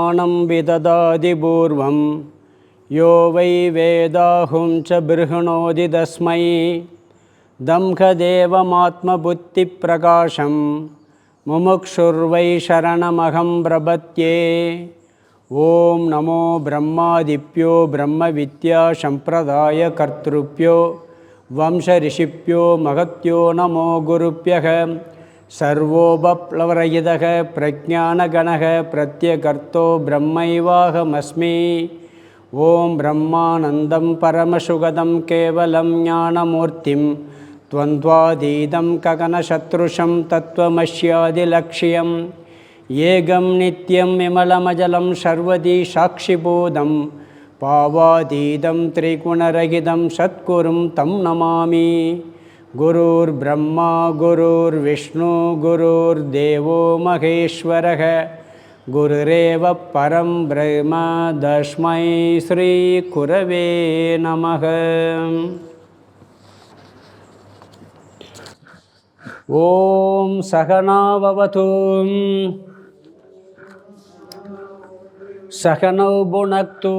ज्ञानं विददाति पूर्वं यो वै वेदाहुं च बृहणोति तस्मै दम्भदेवमात्मबुद्धिप्रकाशं मुमुक्षुर्वै शरणमहं प्रपद्ये। ओं नमो ब्रह्मादिभ्यो ब्रह्मविद्यासम्प्रदायकर्तृभ्यो वंशऋषिभ्यो महत्यो नमो गुरुभ्यः। सर्वोपप्लवरहितः प्रज्ञानगणः प्रत्यगर्तो ब्रह्मैवाहमस्मि। ओं ब्रह्मानन्दं परमसुखदं केवलं ज्ञानमूर्तिं द्वन्द्वातीतं गगनसदृशं तत्त्वमस्यादिलक्ष्यम् ஏகம் நித்யம் விமலமஜலம் சர்வதி சாட்சிபூதம் பாவாதீதம் திரிகுணரகிதம் சத்குரும் தம் நமாமி. குருர் பிரம்மா குருர் விஷ்ணு குருர் தேவோ மகேஸ்வரः குருரேவ பரம் பிரம்ம தஸ்மை ஸ்ரீ குரவே நமः. ஓம் சகனா பவது சகனௌ புனக்து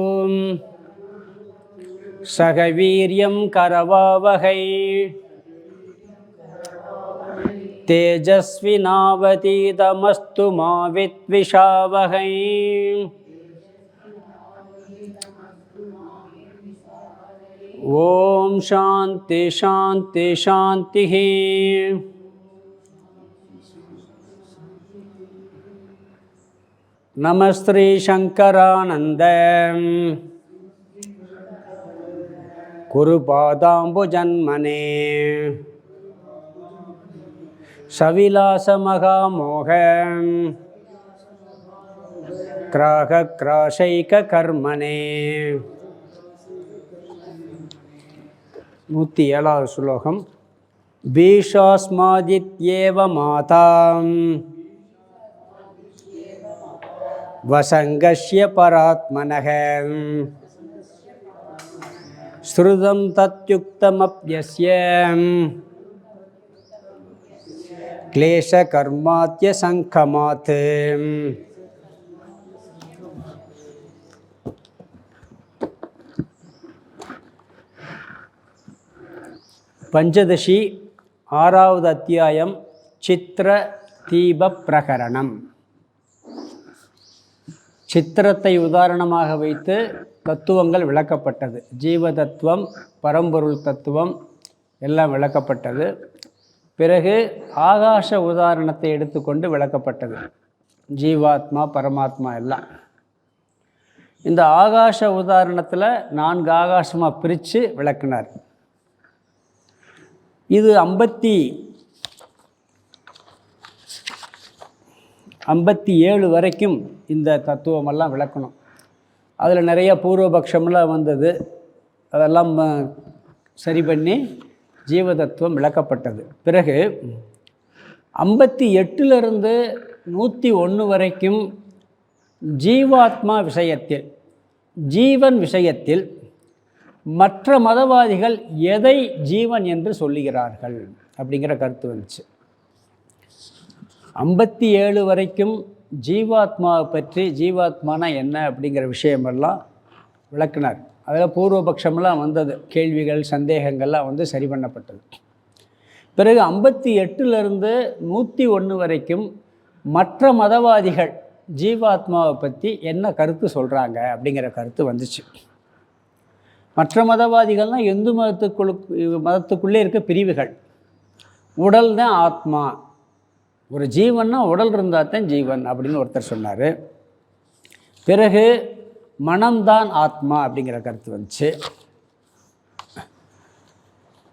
சக வீர்யம் கரவாவகை தேஜஸ்வினாவதீதமஸ்து மா வித்விஷாவகை. ஓம் சாந்தி சாந்தி சாந்தி. நமஸ்ரீ சங்கரானந்த குருபாதாம்புஜன்மனே சவிலாசமகாமோக கிராகக்ராசைகர்மணே. 107வது ஸ்லோகம். பீஷாஸ்மாதித்யேவ மாதாம் வசங்கஸ்ய பராத்மனः ஸ்ருதம் தத்யுக்தமப்யஸ்ய க்லேஷகர்மாத்ய சங்கமாத். பஞ்சதசி 6வது அத்தியாயம் சித்திர தீப பிரகரணம். சித்திரத்தை உதாரணமாக வைத்து தத்துவங்கள் விளக்கப்பட்டது. ஜீவ தத்துவம், பரம்பொருள் தத்துவம் எல்லாம் விளக்கப்பட்டது. பிறகு ஆகாச உதாரணத்தை எடுத்துக்கொண்டு விளக்கப்பட்டது. ஜீவாத்மா, பரமாத்மா எல்லாம். இந்த ஆகாச உதாரணத்தில் 4 ஆகாசமாக பிரித்து விளக்கினார். இது 57 வரைக்கும் இந்த தத்துவமெல்லாம் விளக்கணும். அதில் நிறைய பூர்வபக்ஷம்லாம் வந்தது. அதெல்லாம் சரி பண்ணி ஜீவ தத்துவம் விளக்கப்பட்டது. பிறகு 58லிருந்து 101 வரைக்கும் ஜீவாத்மா விஷயத்தில், ஜீவன் விஷயத்தில் மற்ற மதவாதிகள் எதை ஜீவன் என்று சொல்லுகிறார்கள் அப்படிங்கிற கருத்து வந்துச்சு. 57 வரைக்கும் ஜீவாத்மாவை பற்றி, ஜீவாத்மானா என்ன அப்படிங்கிற விஷயமெல்லாம் விளக்கினார். அதில் பூர்வபக்ஷமெல்லாம் வந்தது. கேள்விகள், சந்தேகங்கள்லாம் வந்து சரி பண்ணப்பட்டது. பிறகு 58லிருந்து 101 வரைக்கும் மற்ற மதவாதிகள் ஜீவாத்மாவை பற்றி என்ன கருத்து சொல்கிறாங்க அப்படிங்கிற கருத்து வந்துச்சு. மற்ற மதவாதிகள்னால் இந்து மதத்துக்குள்ளே இருக்க பிரிவுகள். உடல் தான் ஆத்மா, ஒரு ஜீவன்னா உடல் இருந்தால் தான் ஜீவன் அப்படின்னு ஒருத்தர் சொன்னார். பிறகு மனம்தான் ஆத்மா அப்படிங்கிற கருத்து வந்துச்சு.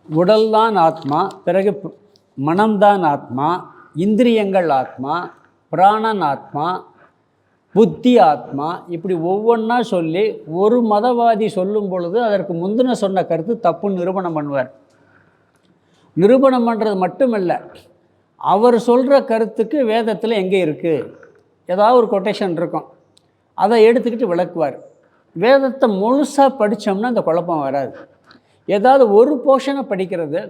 உடல்தான் ஆத்மா, பிறகு மனம்தான் ஆத்மா, இந்திரியங்கள் ஆத்மா, பிராணன் ஆத்மா, புத்தி ஆத்மா, இப்படி ஒவ்வொன்றா சொல்லி ஒரு மதவாதி சொல்லும் பொழுது அதற்கு முந்தின சொன்ன கருத்து தப்புன்னு நிரூபணம் பண்ணுவார். நிரூபணம் பண்ணுறது மட்டுமில்லை, அவர் சொல்கிற கருத்துக்கு வேதத்தில் எங்கே இருக்குது, ஏதாவது ஒரு கொட்டேஷன் இருக்கும், அதை எடுத்துக்கிட்டு விளக்குவார். வேதத்தை முழுசாக படித்தோம்னா அந்த குழப்பம் வராது. ஏதாவது ஒரு போர்ஷனை படிக்கிறது,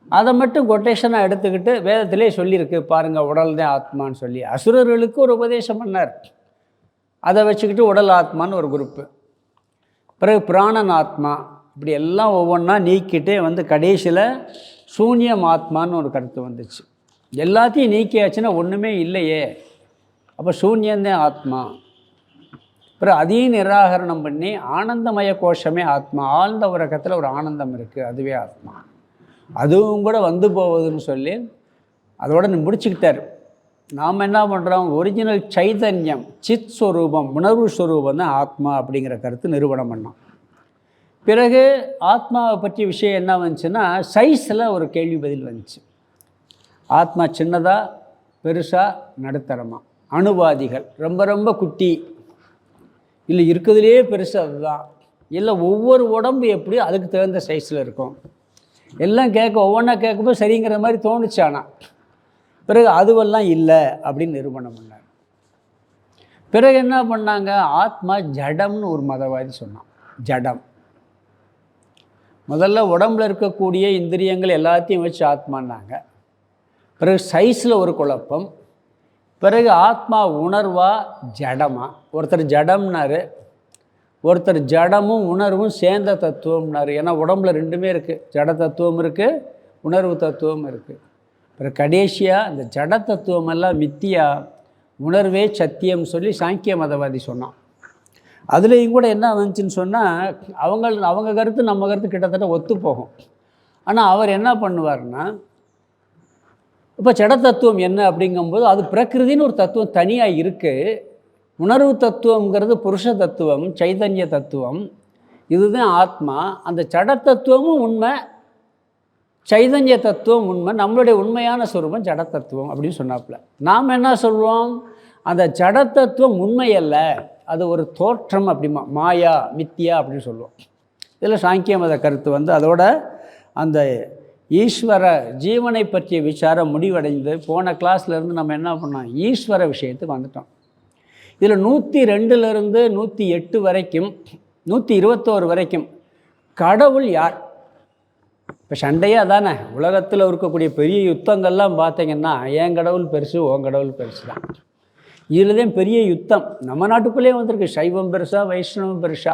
அதை மட்டும் கொட்டேஷனாக எடுத்துக்கிட்டு வேதத்திலே சொல்லியிருக்கு பாருங்கள் உடல் தான் ஆத்மான்னு சொல்லி அசுரர்களுக்கு ஒரு உபதேசம் பண்ணார். அதை வச்சுக்கிட்டு உடல் ஆத்மான்னு ஒரு குரூப்பு. பிறகு பிராணன் ஆத்மா, இப்படி எல்லாம் ஒவ்வொன்றா நீக்கிட்டே வந்து கடைசியில் சூன்யம் ஆத்மான்னு ஒரு கருத்து வந்துச்சு. எல்லாத்தையும் நீக்கியாச்சுன்னா ஒன்றுமே இல்லையே, அப்போ சூன்யந்தான் ஆத்மா. அப்புறம் அதையும் நிராகரணம் பண்ணி ஆனந்தமய கோஷமே ஆத்மா, ஆழ்ந்த உறக்கத்தில் ஒரு ஆனந்தம் இருக்குது, அதுவே ஆத்மா, அதுவும் கூட வந்து போவதுன்னு சொல்லி அதோட முடிச்சுக்கிட்டார். நாம் என்ன பண்ணுறோம், ஒரிஜினல் சைதன்யம் சித் ஸ்வரூபம் உணர்வு ஸ்வரூபம் தான் ஆத்மா அப்படிங்கிற கருத்து நிரூபணம் பண்ணோம். பிறகு ஆத்மாவை பற்றிய விஷயம் என்ன வந்துச்சுன்னா, சைஸில் ஒரு கேள்வி பதில் வந்துச்சு. ஆத்மா சின்னதாக பெருசாக நடுத்தரமாக, அணுவாதிகள் ரொம்ப ரொம்ப குட்டி, இல்லை இருக்கிறதுலே பெருசு அதுதான், இல்லை ஒவ்வொரு உடம்பு எப்படி அதுக்கு தகுந்த சைஸில் இருக்கும், எல்லாம் ஒவ்வொன்றா கேட்கும்போது சரிங்கிற மாதிரி தோணுச்சானா. பிறகு அதுவெல்லாம் இல்லை அப்படின்னு நிரூபணம் பண்ணார். பிறகு என்ன பண்ணாங்க, ஆத்மா ஜடம்னு ஒரு மதவாதி சொன்னான். ஜடம் முதல்ல உடம்பில் இருக்கக்கூடிய இந்திரியங்கள் எல்லாத்தையும் வச்சு ஆத்மான்னாங்க. பிறகு சைஸில் ஒரு குழப்பம். பிறகு ஆத்மா உணர்வா ஜடமா, ஒருத்தர் ஜடம்னாரு, ஒருத்தர் ஜடமும் உணர்வும் சேர்ந்த தத்துவம்னாரு. ஏன்னா உடம்புல ரெண்டுமே இருக்குது, ஜட தத்துவம் இருக்குது, உணர்வு தத்துவம் இருக்குது. பிறகு கடைசியாக இந்த ஜட தத்துவமெல்லாம் மித்தியா, உணர்வே சத்தியம் சொல்லி சாங்கிய மதவாதி சொன்னான். அதுலேயும் கூட என்ன வந்துச்சுன்னு சொன்னால், அவங்க கருத்து நம்ம கருத்து கிட்டத்தட்ட ஒத்து போகும். ஆனால் அவர் என்ன பண்ணுவார்னா, இப்போ ஜட தத்துவம் என்ன அப்படிங்கும்போது அது பிரகிருதின்னு ஒரு தத்துவம் தனியாக இருக்குது. உணர்வு தத்துவங்கிறது புருஷ தத்துவம், சைதன்ய தத்துவம், இதுதான் ஆத்மா. அந்த ஜட தத்துவமும் உண்மை, சைதன்ய தத்துவம் உண்மை, நம்மளுடைய உண்மையான ஸ்வரூபம் ஜட தத்துவம் அப்படின்னு சொன்னாப்புல. நாம் என்ன சொல்லுவோம், அந்த ஜட தத்துவம் உண்மை அல்ல, அது ஒரு தோற்றம், அப்படிமா மாயா மித்தியா அப்படின்னு சொல்லுவோம். இதில் சாங்கிய மத கருத்து வந்து அதோட அந்த ஈஸ்வர ஜீவனை பற்றிய விசாரம் முடிவடைந்து போன கிளாஸ்லேருந்து நம்ம என்ன பண்ணோம், ஈஸ்வர விஷயத்துக்கு வந்துட்டோம். இதில் 102லேருந்து 108 வரைக்கும் 121 வரைக்கும் கடவுள் யார்? இப்போ சண்டையே அதானே, உலகத்தில் இருக்கக்கூடிய பெரிய யுத்தங்கள்லாம் பார்த்தீங்கன்னா என் கடவுள் பெருசு, உன் கடவுள் பெருசு தான். இதில் தான் பெரிய யுத்தம் நம்ம நாட்டுக்குள்ளேயே வந்திருக்கு. சைவம் பெருசா, வைஷ்ணவம் பெருசா,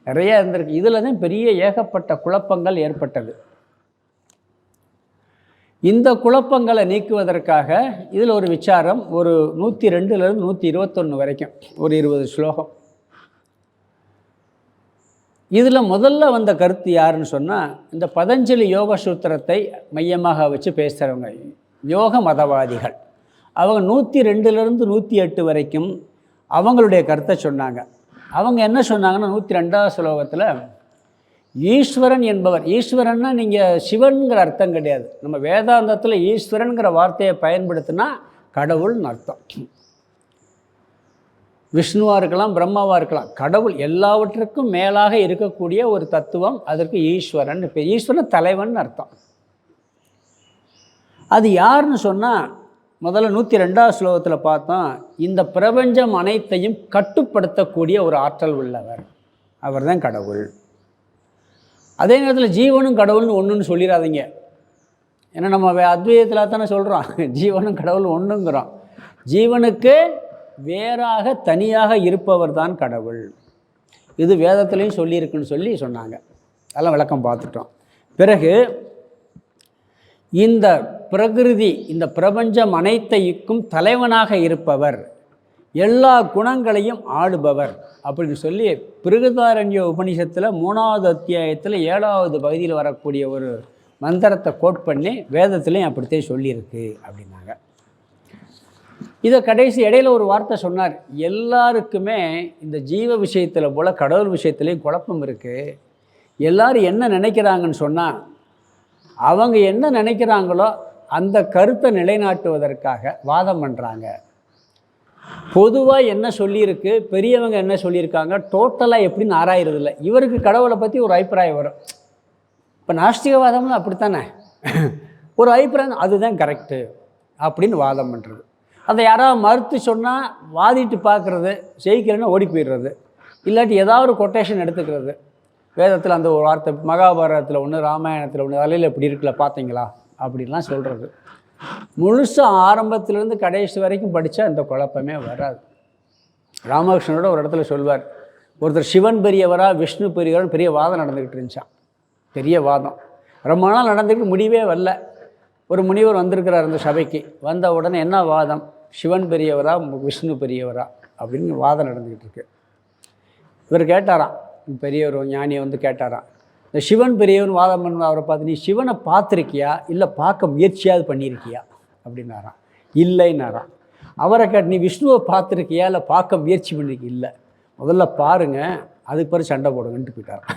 நிறையா இருந்திருக்கு. இதில் தான் பெரிய ஏகப்பட்ட குழப்பங்கள் ஏற்பட்டது. இந்த குழப்பங்களை நீக்குவதற்காக இதில் ஒரு விசாரம், ஒரு 102லேருந்து 121 வரைக்கும் ஒரு 20 ஸ்லோகம். இதில் முதல்ல வந்த கருத்து யாருன்னு சொன்னால், இந்த பதஞ்சலி யோக சூத்திரத்தை மையமாக வச்சு பேசுகிறவங்க யோக மதவாதிகள். அவங்க 102லேருந்து 108 வரைக்கும் அவங்களுடைய கருத்தை சொன்னாங்க. அவங்க என்ன சொன்னாங்கன்னா, 102வது ஸ்லோகத்தில் ஈஸ்வரன் என்பவர், ஈஸ்வரன்னா நீங்கள் சிவன்கிற அர்த்தம் கிடையாது. நம்ம வேதாந்தத்தில் ஈஸ்வரனுங்கிற வார்த்தையை பயன்படுத்தினா கடவுள்னு அர்த்தம். விஷ்ணுவாக இருக்கலாம், பிரம்மாவாக இருக்கலாம், கடவுள் எல்லாவற்றுக்கும் மேலாக இருக்கக்கூடிய ஒரு தத்துவம், அதற்கு ஈஸ்வரன். இப்போ ஈஸ்வரன் தலைவன் அர்த்தம். அது யாருன்னு சொன்னால், முதல்ல 102வது ஸ்லோகத்தில் பார்த்தோம், இந்த பிரபஞ்சம் அனைத்தையும் கட்டுப்படுத்தக்கூடிய ஒரு ஆற்றல் உள்ளவர், அவர் தான் கடவுள். அதே நேரத்தில் ஜீவனும் கடவுள்னு ஒன்றுன்னு சொல்லிடாதீங்க. ஏன்னா நம்ம அத்வைதத்தில் தானே சொல்கிறோம், ஜீவனும் கடவுள் ஒன்றுங்கிறோம். ஜீவனுக்கு வேறாக தனியாக இருப்பவர் தான் கடவுள். இது வேதத்துலேயும் சொல்லியிருக்குன்னு சொல்லி சொன்னாங்க. அதெல்லாம் விளக்கம் பார்த்துட்டோம். பிறகு இந்த பிரகிருதி, இந்த பிரபஞ்சம் அனைத்தைக்கும் தலைவனாக இருப்பவர், எல்லா குணங்களையும் ஆளுபவர் அப்படின்னு சொல்லி பிருகதாரண்ய உபனிஷத்தில் 3வது அத்தியாயத்தில் 7வது பகுதியில் வரக்கூடிய ஒரு மந்திரத்தை கோட் பண்ணி வேதத்துலேயும் அப்படித்தான் சொல்லியிருக்கு அப்படின்னாங்க. இதை கடைசி இடையில ஒரு வார்த்தை சொன்னார், எல்லாருக்குமே இந்த ஜீவ விஷயத்தில் போல் கடவுள் விஷயத்துலேயும் குழப்பம் இருக்குது. எல்லோரும் என்ன நினைக்கிறாங்கன்னு சொன்னால், அவங்க என்ன நினைக்கிறாங்களோ அந்த கருத்தை நிலைநாட்டுவதற்காக வாதம் பண்ணுறாங்க. பொதுவாக என்ன சொல்லியிருக்கு, பெரியவங்க என்ன சொல்லியிருக்காங்க, டோட்டலாக எப்படின்னு ஆராயிறதில்ல. இவருக்கு கடவுளை பற்றி ஒரு அபிப்பிராயம் வரும். இப்போ நாஸ்திகவாதம்லாம் அப்படித்தானே, ஒரு அபிப்பிராயம் அதுதான் கரெக்டு அப்படின்னு வாதம் பண்ணுறது. அதை யாராவது மறுத்து சொன்னால் வாதிட்டு பார்க்குறது, ஜெயிக்கிறேன்னு ஓடி போயிடுறது, இல்லாட்டி ஏதாவது ஒரு கொட்டேஷன் எடுத்துக்கிறது. வேதத்தில் அந்த ஒரு வார்த்தை, மகாபாரதத்தில் ஒன்று, ராமாயணத்தில் ஒன்று, அதில் எப்படி இருக்குல்ல பார்த்தீங்களா அப்படின்லாம் சொல்கிறது. முழுசாக ஆரம்பத்திலேருந்து கடைசி வரைக்கும் படித்தா இந்த குழப்பமே வராது. ராமகிருஷ்ணனோட ஒரு இடத்துல சொல்வார், ஒருத்தர் சிவன் பெரியவரா விஷ்ணு பெரியவரான்னு பெரிய வாதம் நடந்துக்கிட்டு இருந்துச்சான். பெரிய வாதம் ரொம்ப நாள் நடந்துக்கிட்டு முடிவே வரல. ஒரு முனிவர் வந்திருக்கிறார் அந்த சபைக்கு. வந்த உடனே என்ன வாதம், சிவன் பெரியவரா விஷ்ணு பெரியவரா அப்படின்னு வாதம் நடந்துக்கிட்டு இருக்கு. இவர் கேட்டாராம், பெரியவர் ஞானியை வந்து கேட்டாராம், இந்த சிவன் பெரியவன் வாதம் பண்ண அவரை பார்த்து, நீ சிவனை பார்த்துருக்கியா இல்லை பார்க்க முயற்சியாவது பண்ணியிருக்கியா அப்படின்னாராம். இல்லைன்னாராம். அவரை கேட்டு, நீ விஷ்ணுவை பார்த்துருக்கியா இல்லை பார்க்க முயற்சி பண்ணியிருக்கீ? இல்லை. முதல்ல பாருங்கள், அதுக்கு பிறகு சண்டை போடுங்கன்ட்டு போயிட்டாராம்.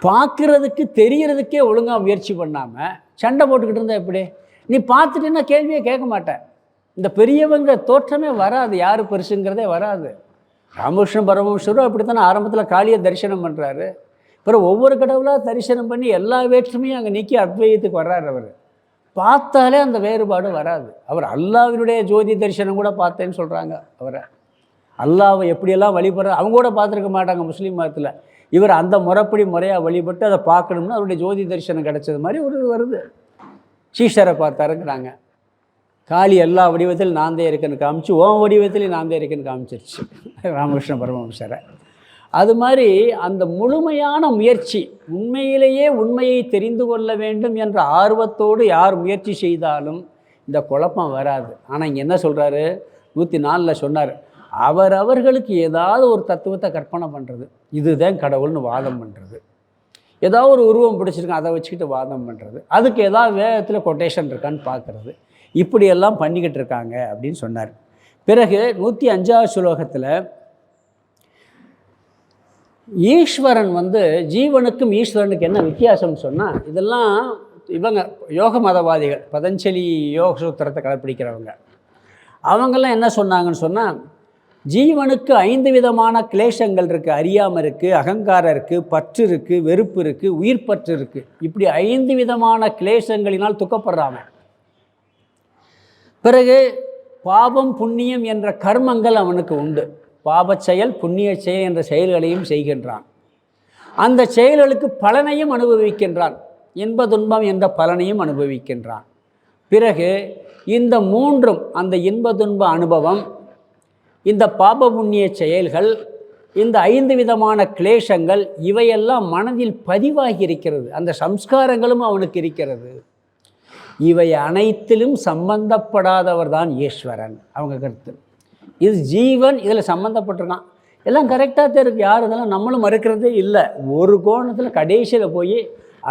பார்க்குறதுக்கு தெரியறதுக்கே ஒழுங்காக முயற்சி பண்ணாமல் சண்டை போட்டுக்கிட்டு இருந்தால் எப்படி? நீ பார்த்துட்டேன்னா கேள்வியே கேட்க மாட்டேன். இந்த பெரியவங்க தோற்றமே வராது, யார் பெருசுங்கிறதே வராது. ராமகிருஷ்ண பரமஹம்சரும் அப்படி தானே ஆரம்பத்தில் காளியை தரிசனம் பண்ணுறாரு. அப்புறம் ஒவ்வொரு கடவுளாக தரிசனம் பண்ணி எல்லா வேற்றுமையும் அங்கே நீக்கி அத்வைதத்துக்கு வர்றாரு. அவர் பார்த்தாலே அந்த வேறுபாடு வராது. அவர் அல்லாஹ்வினுடைய ஜோதி தரிசனம் கூட பார்த்தேன்னு சொல்கிறாங்க. அவரை அல்லாஹ்வை எப்படியெல்லாம் வழிபடுற அவங்க கூட பார்த்துருக்க மாட்டாங்க முஸ்லீம் மதத்தில். இவர் அந்த முறையாக வழிபட்டு அதை பார்க்கணும்னா அவருடைய ஜோதி தரிசனம் கிடைச்சது மாதிரி ஒரு வருது. சீஷரை பார்த்தாருங்கிறாங்க. காளி எல்லா வடிவத்திலும் நான் தான் இருக்கேன்னு காமிச்சு, ஓம் வடிவத்திலையும் நான் தான் இருக்கேன்னு காமிச்சிருச்சு ராமகிருஷ்ண பரமஹம்சரை. அது மாதிரி அந்த முழுமையான முயற்சி, உண்மையிலேயே உண்மையை தெரிந்து கொள்ள வேண்டும் என்ற ஆர்வத்தோடு யார் முயற்சி செய்தாலும் இந்த குழப்பம் வராது. ஆனால் இங்கே என்ன சொல்கிறாரு, 104 சொன்னார், அவர்களுக்கு ஏதாவது ஒரு தத்துவத்தை கற்பனை பண்ணுறது, இதுதான் கடவுள்னு வாதம் பண்ணுறது. ஏதாவது ஒரு உருவம் பிடிச்சிருக்கேன் அதை வச்சுக்கிட்டு வாதம் பண்ணுறது, அதுக்கு ஏதாவது வேதத்தில் கொட்டேஷன் இருக்கான்னு பார்க்குறது, இப்படியெல்லாம் பண்ணிக்கிட்டு இருக்காங்க அப்படின்னு சொன்னார். பிறகு 105வது ஸ்லோகத்தில் ஈஸ்வரன் வந்து ஜீவனுக்கும் ஈஸ்வரனுக்கு என்ன வித்தியாசம்னு சொன்னால், இதெல்லாம் இவங்க யோக மதவாதிகள், பதஞ்சலி யோக சூத்திரத்தை கடைப்பிடிக்கிறவங்க, அவங்கெல்லாம் என்ன சொன்னாங்கன்னு சொன்னால், ஜீவனுக்கு 5 விதமான கிளேஷங்கள் இருக்குது. அறியாமல் இருக்குது, அகங்காரம் இருக்குது, பற்று இருக்குது, வெறுப்பு இருக்குது, உயிர் பற்று இருக்குது. இப்படி 5 விதமான கிளேஷங்களினால் துக்கப்படுறாங்க. பிறகு பாவம் புண்ணியம் என்ற கர்மங்கள் அவனுக்கு உண்டு. பாப செயல் புண்ணிய செயல் என்ற செயல்களையும் செய்கின்றான். அந்த செயல்களுக்கு பலனையும் அனுபவிக்கின்றான், இன்ப துன்பம் என்ற பலனையும் அனுபவிக்கின்றான். பிறகு இந்த மூன்றும், அந்த இன்ப துன்ப அனுபவம், இந்த பாப புண்ணிய செயல்கள், இந்த 5 விதமான கிளேஷங்கள், இவையெல்லாம் மனதில் பதிவாகி இருக்கிறது. அந்த சம்ஸ்காரங்களும் அவனுக்கு இருக்கிறது. இவை அனைத்திலும் சம்பந்தப்படாதவர் தான் ஈஸ்வரன் அவங்க கருத்து. இது ஜீவன் இதில் சம்மந்தப்பட்டிருக்கான், எல்லாம் கரெக்டாக தான் இருக்குது. யார் இதெல்லாம் நம்மளும் மறுக்கிறதே இல்லை. ஒரு கோணத்தில் கடைசியில் போய்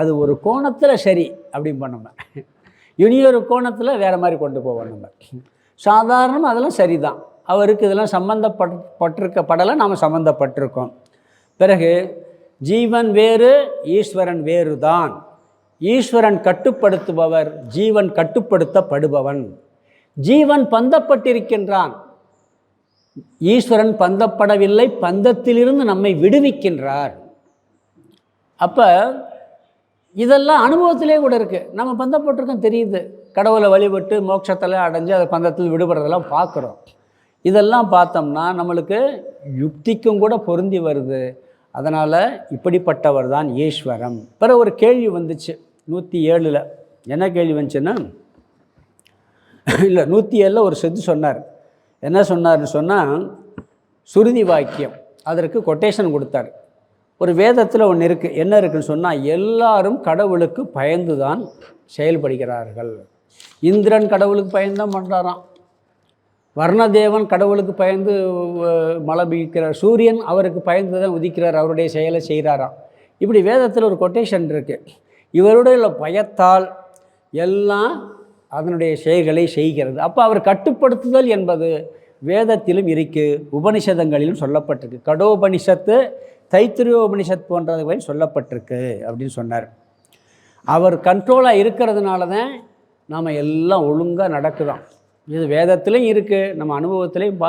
அது ஒரு கோணத்தில் சரி அப்படின்னு பண்ணோம், இனியொரு கோணத்தில் வேறு மாதிரி கொண்டு போவோம். நம்ம சாதாரணமாக அதெல்லாம் சரிதான், அவருக்கு இதெல்லாம் சம்பந்தப்பட்டிருக்கப்படலை, நாம் சம்பந்தப்பட்டிருக்கோம். பிறகு ஜீவன் வேறு ஈஸ்வரன் வேறு தான். ஈஸ்வரன் கட்டுப்படுத்துபவர், ஜீவன் கட்டுப்படுத்தப்படுபவன். ஜீவன் பந்தப்பட்டிருக்கின்றான், ஈஸ்வரன் பந்தப்படவில்லை, பந்தத்திலிருந்து நம்மை விடுவிக்கின்றார். அப்போ இதெல்லாம் அனுபவத்திலே கூட இருக்குது. நம்ம பந்தப்பட்டிருக்கோம் தெரியுது, கடவுளை வழிபட்டு மோட்சத்தில் அடைஞ்சு அதை பந்தத்தில் விடுபடுறதெல்லாம் பார்க்குறோம். இதெல்லாம் பார்த்தோம்னா நம்மளுக்கு யுக்திக்கும் கூட பொருந்தி வருது. அதனால் இப்படிப்பட்டவர் தான் ஈஸ்வரம். பிறகு ஒரு கேள்வி வந்துச்சு 107. என்ன கேள்வி வந்துச்சுன்னா, இல்லை 107 ஒரு செத்து சொன்னார். என்ன சொன்னார்னு சொன்னால், சுருதி வாக்கியம், அதற்கு கொட்டேஷன் கொடுத்தார். ஒரு வேதத்தில் ஒன்று இருக்குது. என்ன இருக்குதுன்னு சொன்னால், எல்லாரும் கடவுளுக்கு பயந்து தான் செயல்படுகிறார்கள். இந்திரன் கடவுளுக்கு பயந்தான் பண்ணுறாராம், வர்ணதேவன் கடவுளுக்கு பயந்து மழை பெய்கிறார், சூரியன் அவருக்கு பயந்து தான் உதிக்கிறார், அவருடைய செயலை செய்கிறாராம். இப்படி வேதத்தில் ஒரு கொட்டேஷன் இருக்குது. இவருடைய பயத்தால் எல்லாம் அதனுடைய செயல்களை செய்கிறது. அப்போ அவர் கட்டுப்படுத்துதல் என்பது வேதத்திலும் இருக்குது, உபனிஷதங்களிலும் சொல்லப்பட்டிருக்கு. கடோபனிஷத்து, தைத்திரியோபனிஷத் போன்றவை சொல்லப்பட்டிருக்கு அப்படின்னு சொன்னார். அவர் கண்ட்ரோலாக இருக்கிறதுனால தான் நாம் எல்லாம் ஒழுங்காக நடக்குதான். இது வேதத்துலேயும் இருக்குது, நம்ம அனுபவத்துலேயும்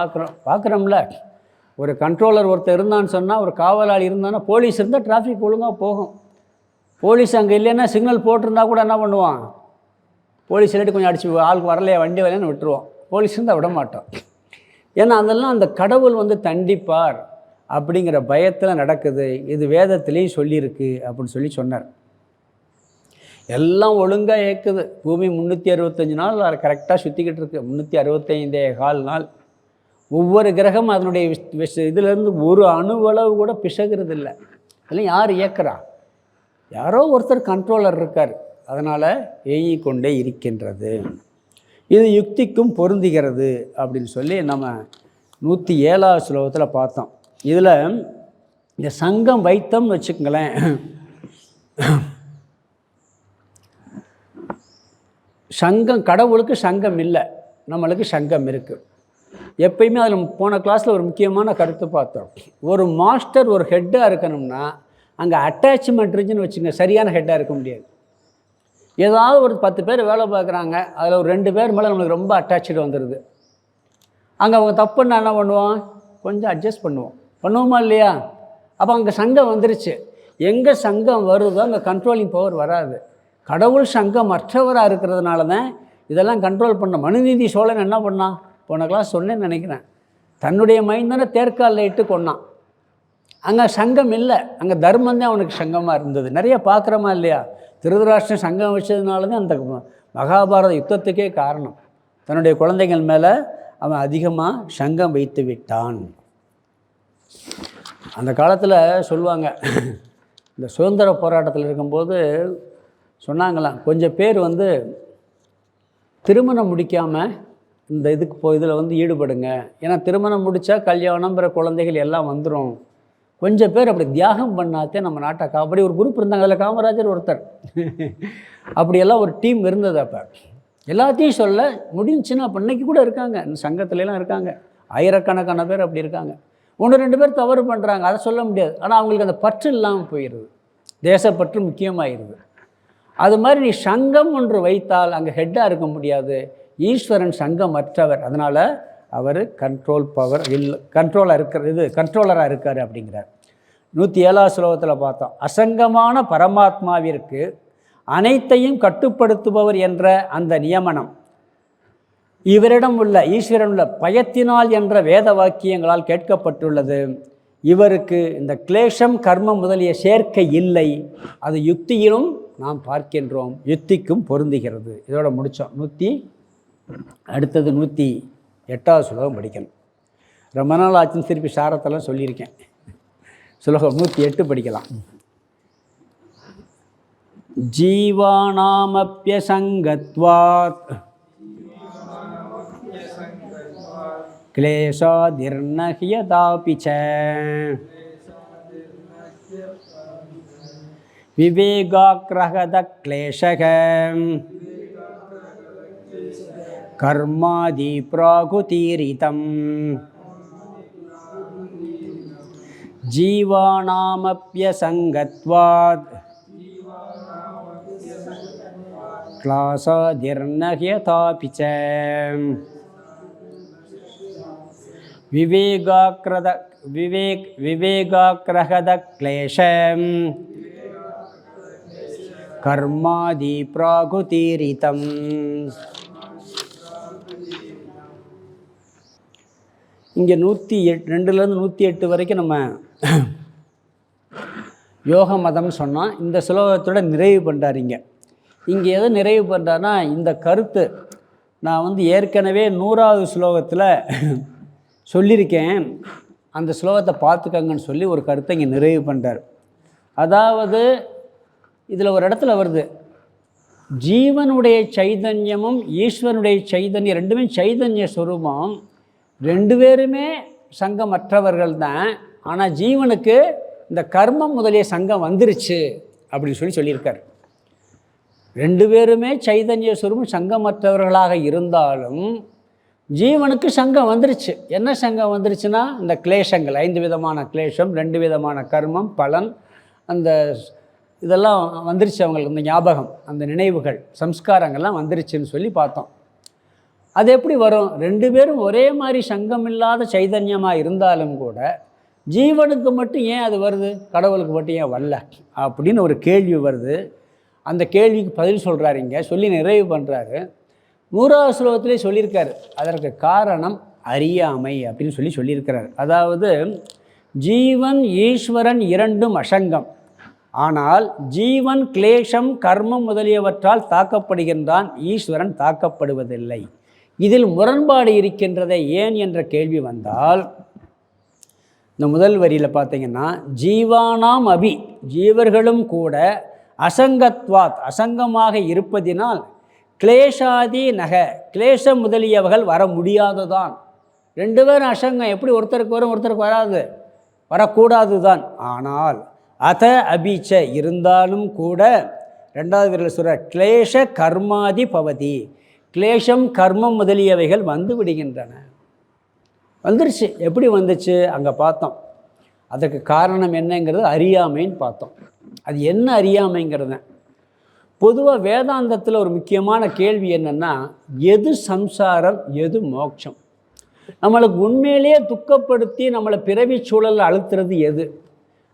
பார்க்குறோம்ல. ஒரு கண்ட்ரோலர் ஒருத்தர் இருந்தான்னு சொன்னால், ஒரு காவலாளி இருந்தான்னா, போலீஸ் இருந்தால் டிராஃபிக் ஒழுங்காக போகும். போலீஸ் அங்கே இல்லைன்னா சிக்னல் போட்டிருந்தா கூட என்ன பண்ணுவான், போலீஸ் இல்லாட்டி கொஞ்சம் அடிச்சு ஆளுக்கு வரலையா வண்டி வரலைன்னு விட்டுருவோம். போலீஸ் இருந்தால் விட மாட்டோம். ஏன்னா அதெல்லாம் அந்த கடவுள் வந்து தண்டிப்பார் அப்படிங்கிற பயத்தில் நடக்குது. இது வேதத்துலேயும் சொல்லியிருக்கு அப்படின்னு சொல்லி சொன்னார். எல்லாம் ஒழுங்காக இயக்குது. பூமி 365 நாள் கரெக்டாக சுற்றிக்கிட்டு இருக்கு. 365.25 நாள் ஒவ்வொரு கிரகம் அதனுடைய இதிலேருந்து ஒரு அணுவளவு கூட பிசகிறது இல்லை. அதெல்லாம் யார் இயக்கிறா? யாரோ ஒருத்தர் கண்ட்ரோலர் இருக்கார். அதனால் இயங்கிக் கொண்டே இருக்கின்றது. இது யுக்திக்கும் பொருந்துகிறது அப்படின்னு சொல்லி நம்ம 107வது ஸ்லோகத்தில் பார்த்தோம். இதில் இந்த சங்கம் வைத்தம்னு வச்சுக்கங்களேன். சங்கம், கடவுளுக்கு சங்கம் இல்லை, நம்மளுக்கு சங்கம் இருக்குது. எப்பயுமே அதில் போன கிளாஸில் ஒரு முக்கியமான கருத்து பார்த்தோம். ஒரு மாஸ்டர் ஒரு ஹெட்டாக இருக்கணும்னா அங்கே அட்டாச்மெண்ட் இருந்துச்சுன்னு வச்சுங்க, சரியான ஹெட்டாக இருக்க முடியாது. ஏதாவது ஒரு 10 பேர் வேலை பார்க்குறாங்க, அதில் ஒரு 2 பேர் மேலே நம்மளுக்கு ரொம்ப அட்டாச்சு வந்துடுது. அங்கே அவங்க தப்புன்னா என்ன பண்ணுவோம்? கொஞ்சம் அட்ஜஸ்ட் பண்ணுவோமா இல்லையா? அப்போ அங்கே சங்கம் வந்துருச்சு. எங்கே சங்கம் வருதோ அங்கே கண்ட்ரோலிங் பவர் வராது. கடவுள் சங்கம் மற்றவராக இருக்கிறதுனால தான் இதெல்லாம் கண்ட்ரோல் பண்ண. மனுநீதி சோழன் என்ன பண்ணான்? போன கிளாஸ் சொன்னேன்னு நினைக்கிறேன். தன்னுடைய மைந்தனை தேர்காலில் இட்டு கொண்டான். அங்கே சங்கம் இல்லை, அங்கே தர்மம் தான் அவனுக்கு சங்கமாக இருந்தது. நிறைய பார்க்குறோமா இல்லையா? திருதராஷ்டிரன் சங்கம் வச்சதுனால தான் அந்த மகாபாரத யுத்தத்துக்கே காரணம். தன்னுடைய குழந்தைகள் மேலே அவன் அதிகமாக சங்கம் வைத்து விட்டான். அந்த காலத்தில் சொல்லுவாங்க, இந்த சுதந்திர போராட்டத்தில் இருக்கும்போது சொன்னாங்களாம், கொஞ்சம் பேர் திருமணம் முடிக்காமல் இந்த இதுக்கு இதில் ஈடுபடுங்க. ஏன்னா திருமணம் முடித்தா கல்யாணம்ங்கிற குழந்தைகள் எல்லாம் வந்துடும். கொஞ்சம் பேர் அப்படி தியாகம் பண்ணாதே நம்ம நாட்டை அப்படி ஒரு குரூப் இருந்தாங்க. அதில் காமராஜர் ஒருத்தர். அப்படியெல்லாம் ஒரு டீம் இருந்தது. அப்போ எல்லாத்தையும் சொல்ல முடிஞ்சுன்னா அப்போ இன்றைக்கி கூட இருக்காங்க, இந்த சங்கத்துலலாம் இருக்காங்க. ஆயிரக்கணக்கான பேர் அப்படி இருக்காங்க. 1-2 பேர் தவறு பண்ணுறாங்க, அதை சொல்ல முடியாது. ஆனால் அவங்களுக்கு அந்த பற்று இல்லாமல் போயிடுது. தேசப்பற்று முக்கியமாகிடுது. அது மாதிரி நீ சங்கம் ஒன்று வைத்தால் அங்கே ஹெட்டாக இருக்க முடியாது. ஈஸ்வரன் சங்கம் மற்றவர், அதனால் அவர் கண்ட்ரோல் பவர் இல்லை, கண்ட்ரோலராக இருக்கார் அப்படிங்கிறார். 107வது ஸ்லோகத்தில் பார்த்தோம். அசங்கமான பரமாத்மாவிற்கு அனைத்தையும் கட்டுப்படுத்துபவர் என்ற அந்த நியமனம் இவரிடம் உள்ள ஈஸ்வரன் உள்ள பயத்தினால் என்ற வேத வாக்கியங்களால் கேட்கப்பட்டுள்ளது. இவருக்கு இந்த கிளேஷம் கர்மம் முதலிய சேர்க்கை இல்லை. அது யுக்தியிலும் நாம் பார்க்கின்றோம், யுக்திக்கும் பொருந்துகிறது. இதோட முடித்தோம். அடுத்தது 108வது ஸ்லோகம் படிக்கணும். ரொம்ப நாள் ஆச்சுன்னு திருப்பி சாரத்தெல்லாம் சொல்லியிருக்கேன். ஸ்லோகம் 108 படிக்கலாம். ஜீவானாமப்யசங்கத்வாத் க்லேஷாதிர்நஹ்யதாபி ச விவேகாக்ரஹத க்லேஷக கர்மாதி பிராகுதீரிதம் ஜீவானாமப்யசங்கத்வாத் க்லேஷாதிர்நஹ்யதாபி ச விவேகாக்ரஹத க்லேஷம் கர்மாதி பிராகுதீரிதம். இங்கே 102லேருந்து 108 வரைக்கும் நம்ம யோக மதம்னு சொன்னால் இந்த ஸ்லோகத்தோட நிறைவு பண்ணுறாருங்க. இங்கே எதை நிறைவு பண்ணுறாருன்னா, இந்த கருத்து நான் ஏற்கனவே 100வது ஸ்லோகத்தில் சொல்லியிருக்கேன், அந்த ஸ்லோகத்தை பார்த்துக்கங்கன்னு சொல்லி ஒரு கருத்தை இங்கே நிறைவு பண்ணுறார். அதாவது இதில் ஒரு இடத்துல வருது, ஜீவனுடைய சைதன்யமும் ஈஸ்வரனுடைய சைதன்யம் ரெண்டுமே சைதன்ய ஸ்வரூபம், 2 பேருமே சங்கமற்றவர்கள் தான். ஆனால் ஜீவனுக்கு இந்த கர்மம் முதலிய சங்கம் வந்துருச்சு அப்படின்னு சொல்லியிருக்கார். 2 பேருமே சைதன்ய ஸ்வரூபம் சங்கமற்றவர்களாக இருந்தாலும் ஜீவனுக்கு சங்கம் வந்துருச்சு. என்ன சங்கம் வந்துருச்சுன்னா, இந்த கிளேஷங்கள் 5 விதமான கிளேஷம், 2 விதமான கர்மம், பலன், அந்த இதெல்லாம் வந்துருச்சு அவங்களுக்கு. இந்த ஞாபகம், அந்த நினைவுகள், சம்ஸ்காரங்கள்லாம் வந்துருச்சுன்னு சொல்லி பார்த்தோம். அது எப்படி வரும்? 2 பேரும் ஒரே மாதிரி சங்கம் இல்லாத சைதன்யமாக இருந்தாலும் கூட ஜீவனுக்கு மட்டும் ஏன் அது வருது, கடவுளுக்கு மட்டும் ஏன் வரல அப்படின்னு ஒரு கேள்வி வருது. அந்த கேள்விக்கு பதில் சொல்கிறாரு, இங்கே சொல்லி நிறைவு பண்ணுறாரு. 100வது ஸ்லோகத்திலே சொல்லியிருக்காரு, அதற்கு காரணம் அறியாமை அப்படின்னு சொல்லியிருக்கிறார். அதாவது ஜீவன் ஈஸ்வரன் இரண்டும் அசங்கம், ஆனால் ஜீவன் கிளேஷம் கர்மம் முதலியவற்றால் தாக்கப்படுகின்றான், ஈஸ்வரன் தாக்கப்படுவதில்லை. இதில் முரண்பாடு இருக்கின்றதை ஏன் என்ற கேள்வி வந்தால், இந்த முதல் வரியில் பார்த்தீங்கன்னா, ஜீவானாம் அபி, ஜீவர்களும் கூட அசங்கத்வாத், அசங்கமாக இருப்பதினால் கிளேஷாதி நக, கிளேஷம் முதலியவர்கள் வர முடியாதுதான். ரெண்டு பேரும் அசங்கம், எப்படி ஒருத்தருக்கு வரும் ஒருத்தருக்கு வராது, வரக்கூடாது தான். ஆனால் அத அபீச்ச, இருந்தாலும் கூட ரெண்டாவது வரியில் சொல்கிற கிளேஷ கர்மாதி பவதி, கிளேஷம் கர்மம் முதலியவைகள் வந்து விடுகின்றன. வந்துருச்சு. எப்படி வந்துச்சு அங்கே பார்த்தோம். அதற்கு காரணம் என்னங்கிறது அறியாமைன்னு பார்த்தோம். அது என்ன அறியாமைங்கிறத பொதுவாக வேதாந்தத்தில் ஒரு முக்கியமான கேள்வி என்னென்னா, எது சம்சாரம், எது மோட்சம்? நம்மளுக்கு உண்மையிலேயே துக்கப்படுத்தி நம்மளை பிறவி சூழலில் அழுத்துறது எது?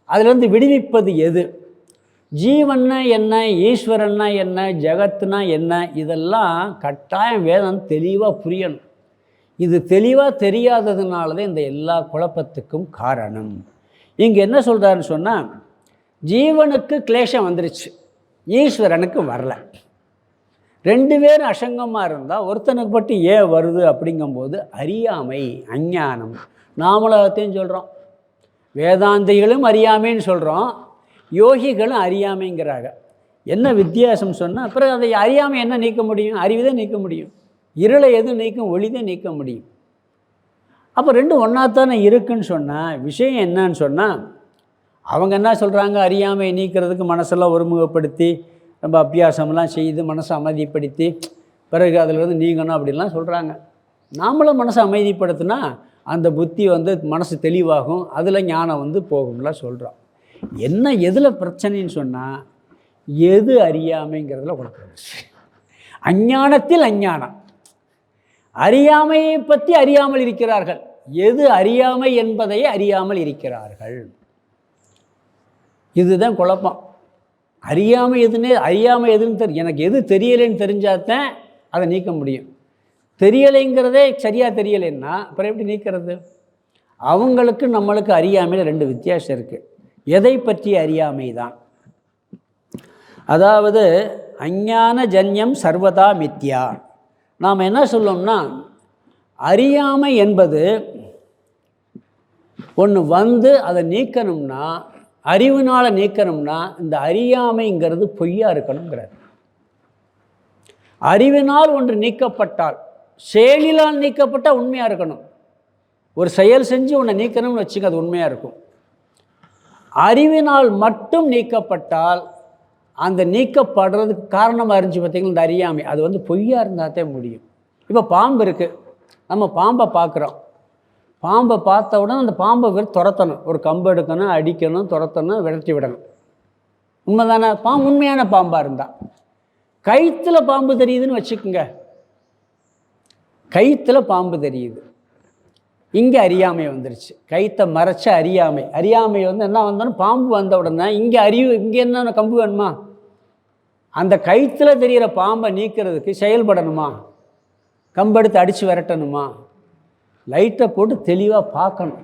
அதிலிருந்து விடுவிப்பது எது? ஜீவன்னா என்ன, ஈஸ்வரன்னா என்ன, ஜெகத்னா என்ன, இதெல்லாம் கட்டாயம் வேதம் தெளிவாக புரியணும். இது தெளிவாக தெரியாததுனால தான் இந்த எல்லா குழப்பத்துக்கும் காரணம். இங்கே என்ன சொல்கிறாருன்னு சொன்னால், ஜீவனுக்கு கிளேஷம் வந்துருச்சு, ஈஸ்வரனுக்கு வரல. ரெண்டு பேரும் அசங்கமாக இருந்தால் ஒருத்தனுக்கு பட்டு ஏன் வருது அப்படிங்கும்போது அறியாமை, அஞ்ஞானம். நாமளத்தையும் சொல்கிறோம், வேதாந்திகளும் அறியாமைன்னு சொல்கிறோம், யோகிகளும் அறியாமைங்கிறாங்க. என்ன வித்தியாசம் சொன்னால், அப்புறம் அதை அறியாமை என்ன நீக்க முடியும்? அறிவுதான் நீக்க முடியும். இருளை எது நீக்கும்? ஒளிதான் நீக்க முடியும். அப்போ ரெண்டும் ஒன்றாத்தானே இருக்குன்னு சொன்னால், விஷயம் என்னன்னு சொன்னால், அவங்க என்ன சொல்கிறாங்க, அறியாமையை நீக்கிறதுக்கு மனசெல்லாம் ஒருமுகப்படுத்தி நம்ம அபியாசம்லாம் செய்து மனசை அமைதிப்படுத்தி பிறகு அதில் வந்து நீங்கணும் அப்படின்லாம் சொல்கிறாங்க. நாமளும் மனசை அமைதிப்படுத்தினா அந்த புத்தி வந்து மனசு தெளிவாகும், அதில் ஞானம் வந்து போகும்லாம் சொல்கிறோம். என்ன எதில் பிரச்சனைன்னு சொன்னால், எது அறியாமைங்கிறதுல குழப்பம். அஞ்ஞானத்தில் அஞ்ஞானம், அறியாமையை பற்றி அறியாமல் இருக்கிறார்கள், எது அறியாமை என்பதையே அறியாமல் இருக்கிறார்கள். இதுதான் குழப்பம். அறியாமை எதுன்னு எனக்கு எது தெரியலைன்னு தெரிஞ்சாதான் அதை நீக்க முடியும். தெரியலைங்கிறதே சரியாக தெரியலைன்னா அப்புறம் எப்படி நீக்கிறது? அவங்களுக்கு நம்மளுக்கு அறியாமையில் ரெண்டு வித்தியாசம் இருக்குது. எதை பற்றி அறியாமை தான், அதாவது அஞ்ஞான ஜன்யம் சர்வதா மித்யா. நாம் என்ன சொல்லோம்னா, அறியாமை என்பது ஒன்று வந்து அதை நீக்கணும்னா, அறிவினால் நீக்கணும்னா இந்த அறியாமைங்கிறது பொய்யா இருக்கணுங்கிறார். அறிவினால் ஒன்று நீக்கப்பட்டால், செயலினால் நீக்கப்பட்டால் உண்மையாக இருக்கணும். ஒரு செயல் செஞ்சு ஒன்றை நீக்கணும்னு வச்சுக்க, அது உண்மையாக இருக்கும். அறிவினால் மட்டும் நீக்கப்பட்டால் அந்த நீக்கப்படுறதுக்கு காரணமாக இருந்துச்சு பார்த்திங்கன்னா இந்த அறியாமை, அது வந்து பொய்யா இருந்தால்தே முடியும். இப்போ பாம்பு இருக்குது, நம்ம பாம்பை பார்க்குறோம், பாம்பை பார்த்த உடனே அந்த பாம்பை துரத்தணும், ஒரு கம்பு எடுக்கணும், அடிக்கணும், துரத்தணும், விரட்டி விடணும். உண்மை தானே? உண்மையான பாம்பாக இருந்தால். கயிற்றுல பாம்பு தெரியுதுன்னு வச்சுக்கோங்க, கயிற்றுல பாம்பு தெரியுது, இங்கே அறியாமை வந்துருச்சு. கயிற்றை மறைச்ச அறியாமை, அறியாமை வந்து என்ன வந்தாலும் பாம்பு வந்த உடனே இங்கே அறிவு, இங்கே என்ன கம்பு வேணுமா? அந்த கயிற்றுல தெரிகிற பாம்பை நீக்கிறதுக்கு செயல்படணுமா? கம்பெடுத்து அடித்து விரட்டணுமா? லைட்டை போட்டு தெளிவாக பார்க்கணும்.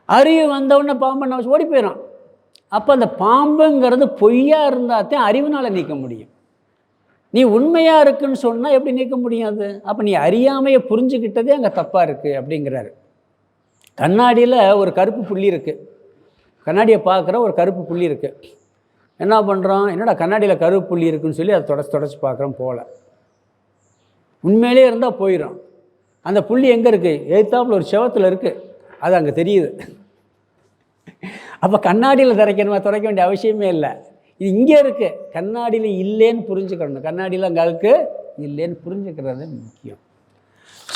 அறிவு வந்தவுடனே பாம்பை நம்ம ஓடி போயிடும். அப்போ அந்த பாம்புங்கிறது பொய்யா இருந்தால்தான் அறிவுனால் நீக்க முடியும். நீ உண்மையாக இருக்குன்னு சொன்னால் எப்படி நீக்க முடியாது? அப்போ நீ அறியாமையை புரிஞ்சுக்கிட்டதே அங்கே தப்பாக இருக்குது அப்படிங்கிறாரு. கண்ணாடியில் ஒரு கருப்பு புள்ளி இருக்குது, கண்ணாடியை பார்க்குற ஒரு கருப்பு புள்ளி இருக்குது. என்ன பண்ணுறோம், என்னடா கண்ணாடியில் கருப்பு புள்ளி இருக்குன்னு சொல்லி அதை தொடச்சி பார்க்குறோம். போல் உண்மையிலே இருந்தால் போயிடும். அந்த புள்ளி எங்கே இருக்குது? எதிர்த்தாப்புல ஒரு செவத்தில் இருக்குது, அது அங்கே தெரியுது. அப்போ கண்ணாடியில் துடைக்க வேண்டிய அவசியமே இல்லை, இது இங்கே இருக்குது. கண்ணாடியில் இல்லைன்னு புரிஞ்சுக்கணும், கண்ணாடியில் அங்கே அழுக்கு இல்லைன்னு புரிஞ்சுக்கிறது முக்கியம்.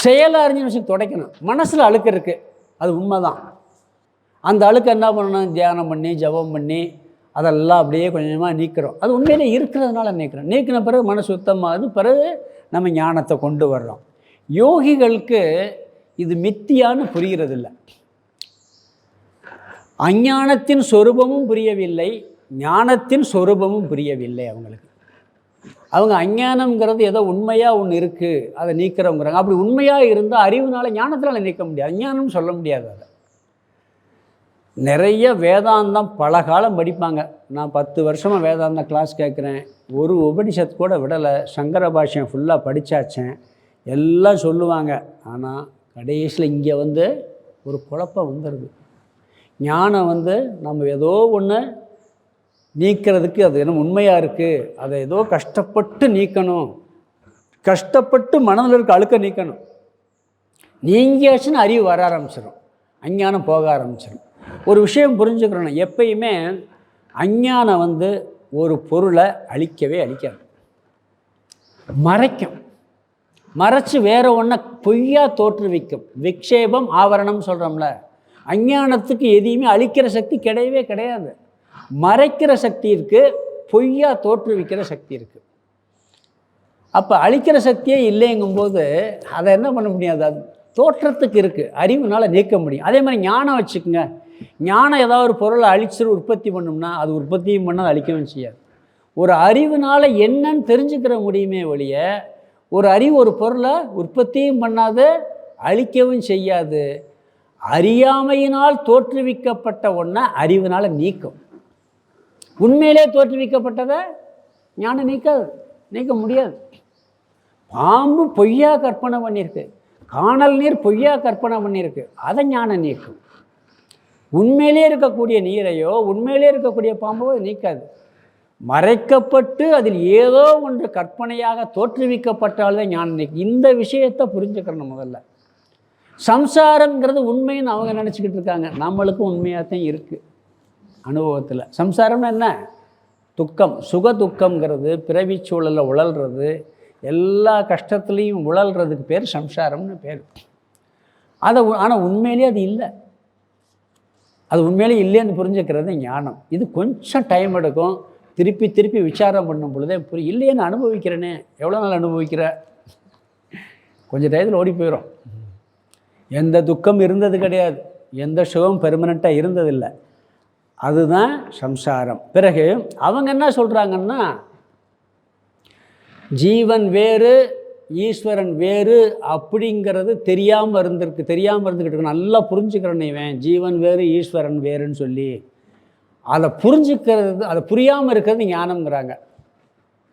செயலாக அறிஞ்சு விஷயம் துடைக்கணும். மனசில் அழுக்கு இருக்குது, அது உண்மை தான். அந்த அழுக்கு என்ன பண்ணணும்? தியானம் பண்ணி ஜபம் பண்ணி அதெல்லாம் அப்படியே கொஞ்சமாக நீக்கிறோம். அது உண்மையிலே இருக்கிறதுனால நீக்கிறோம். நீக்கின பிறகு மனசு சுத்தமாகுது, பிறகு நம்ம ஞானத்தை கொண்டு வர்றோம். யோகிகளுக்கு இது மித்தியான்னு புரிகிறதில்ல. அஞ்ஞானத்தின் சொரூபமும் புரியவில்லை, ஞானத்தின் சொரூபமும் புரியவில்லை அவங்களுக்கு. அவங்க அஞ்ஞானம்ங்கிறது ஏதோ உண்மையாக ஒன்று இருக்குது, அதை நீக்கிறவங்கிறாங்க. அப்படி உண்மையாக இருந்தால் அறிவுனால ஞானத்தினால நீக்க முடியாது, அஞ்ஞானம் சொல்ல முடியாது. அதை நிறைய வேதாந்தம் பல காலம் படிப்பாங்க. நான் 10 வருஷமாக வேதாந்தம் கிளாஸ் கேட்குறேன், ஒரு உபனிஷத் கூட விடலை. சங்கர பாஷ்யம் ஃபுல்லாக படித்தாச்சேன், எல்லாம் சொல்லுவாங்க. ஆனால் கடைசியில் இங்கே வந்து ஒரு குழப்பம் வந்துடுது. ஞானம் வந்து நம்ம ஏதோ ஒன்று நீக்கிறதுக்கு அது என்ன உண்மையாக இருக்குது, அதை ஏதோ கஷ்டப்பட்டு நீக்கணும், கஷ்டப்பட்டு மனதில் இருக்க அழுக்க நீக்கணும். நீங்கியாச்சுன்னு அறிவு வர ஆரம்பிச்சிடும், அஞ்ஞானம் போக ஆரம்பிச்சிடும். ஒரு விஷயம் புரிஞ்சுக்கிறோம், எப்பயுமே அஞ்ஞானம் வந்து ஒரு பொருளை அழிக்கவே அழிக்காது, மறைக்கும். மறைச்சு வேற ஒன்றை பொய்யா தோற்றுவிக்கும். விக்ஷேபம் ஆவரணம் சொல்கிறோம்ல, அஞ்ஞானத்துக்கு எதையுமே அழிக்கிற சக்தி கிடையவே கிடையாது. மறைக்கிற சக்தி இருக்குது, பொய்யா தோற்றுவிக்கிற சக்தி இருக்குது. அப்போ அழிக்கிற சக்தியே இல்லைங்கும்போது அதை என்ன பண்ண முடியாது, அது தோற்றத்துக்கு இருக்குது, அறிவுனால் நீக்க முடியும். அதே மாதிரி ஞானம் வச்சுக்கோங்க, ஞானம் ஏதாவது ஒரு பொருளை அழிச்சிட்டு உற்பத்தி பண்ணோம்னா அது உற்பத்தியும் பண்ணால் அழிக்கவும் செய்யாது. ஒரு அறிவுனால் என்னன்னு தெரிஞ்சுக்கிற முடியுமே ஒழிய ஒரு அறிவு ஒரு பொருளை உற்பத்தியும் பண்ணாது அழிக்கவும் செய்யாது. அறியாமையினால் தோற்றுவிக்கப்பட்ட ஒன்றை அறிவினால் நீக்கும். உண்மையிலே தோற்றுவிக்கப்பட்டதை ஞானம் நீக்க முடியாது. பாம்பு பொய்யா கற்பனை பண்ணியிருக்கு, காணல் நீர் பொய்யா கற்பனை பண்ணியிருக்கு, அதை ஞானம் நீக்கும். உண்மையிலே இருக்கக்கூடிய நீரையோ உண்மையிலே இருக்கக்கூடிய பாம்போ நீக்காது. மறைக்கப்பட்டு அதில் ஏதோ ஒன்று கற்பனையாக தோற்றுவிக்கப்பட்டால்தான் ஞானம் நீக்கும். இந்த விஷயத்தை புரிஞ்சுக்கிறணும். முதல்ல சம்சாரங்கிறது உண்மைன்னு அவங்க நினச்சிக்கிட்டு இருக்காங்க, நம்மளுக்கும் உண்மையாக தான் இருக்குது அனுபவத்தில். சம்சாரம்னா என்ன? துக்கம், சுக துக்கம்ங்கிறது, பிறவி சூழலில் உழல்றது, எல்லா கஷ்டத்துலேயும் உழல்றதுக்கு பேர் சம்சாரம்னு பேர். ஆனால் உண்மையிலே அது இல்லை, அது உண்மையிலே இல்லைன்னு புரிஞ்சுக்கிறது ஞானம். இது கொஞ்சம் டைம் எடுக்கும், திருப்பி திருப்பி விசாரம் பண்ணும் பொழுதே புரியும். இல்லையேன்னு அனுபவிக்கிறேனே, எவ்வளோ நாள் அனுபவிக்கிற, கொஞ்சம் டயத்தில் ஓடி போயிடும். எந்த துக்கம் இருந்தது கிடையாது, எந்த சுகம் பெர்மனண்ட்டாக இருந்ததில்லை, அதுதான் சம்சாரம். பிறகு அவங்க என்ன சொல்கிறாங்கன்னா, ஜீவன் வேறு ஈஸ்வரன் வேறு அப்படிங்கிறது தெரியாமல் இருந்துக்கிட்டு இருக்கு. நல்லா புரிஞ்சுக்கிறேன், இவன் ஜீவன் வேறு ஈஸ்வரன் வேறுன்னு சொல்லி அதை புரிஞ்சுக்கிறது, அதை புரியாமல் இருக்கிறது ஞானம்ங்கிறாங்க.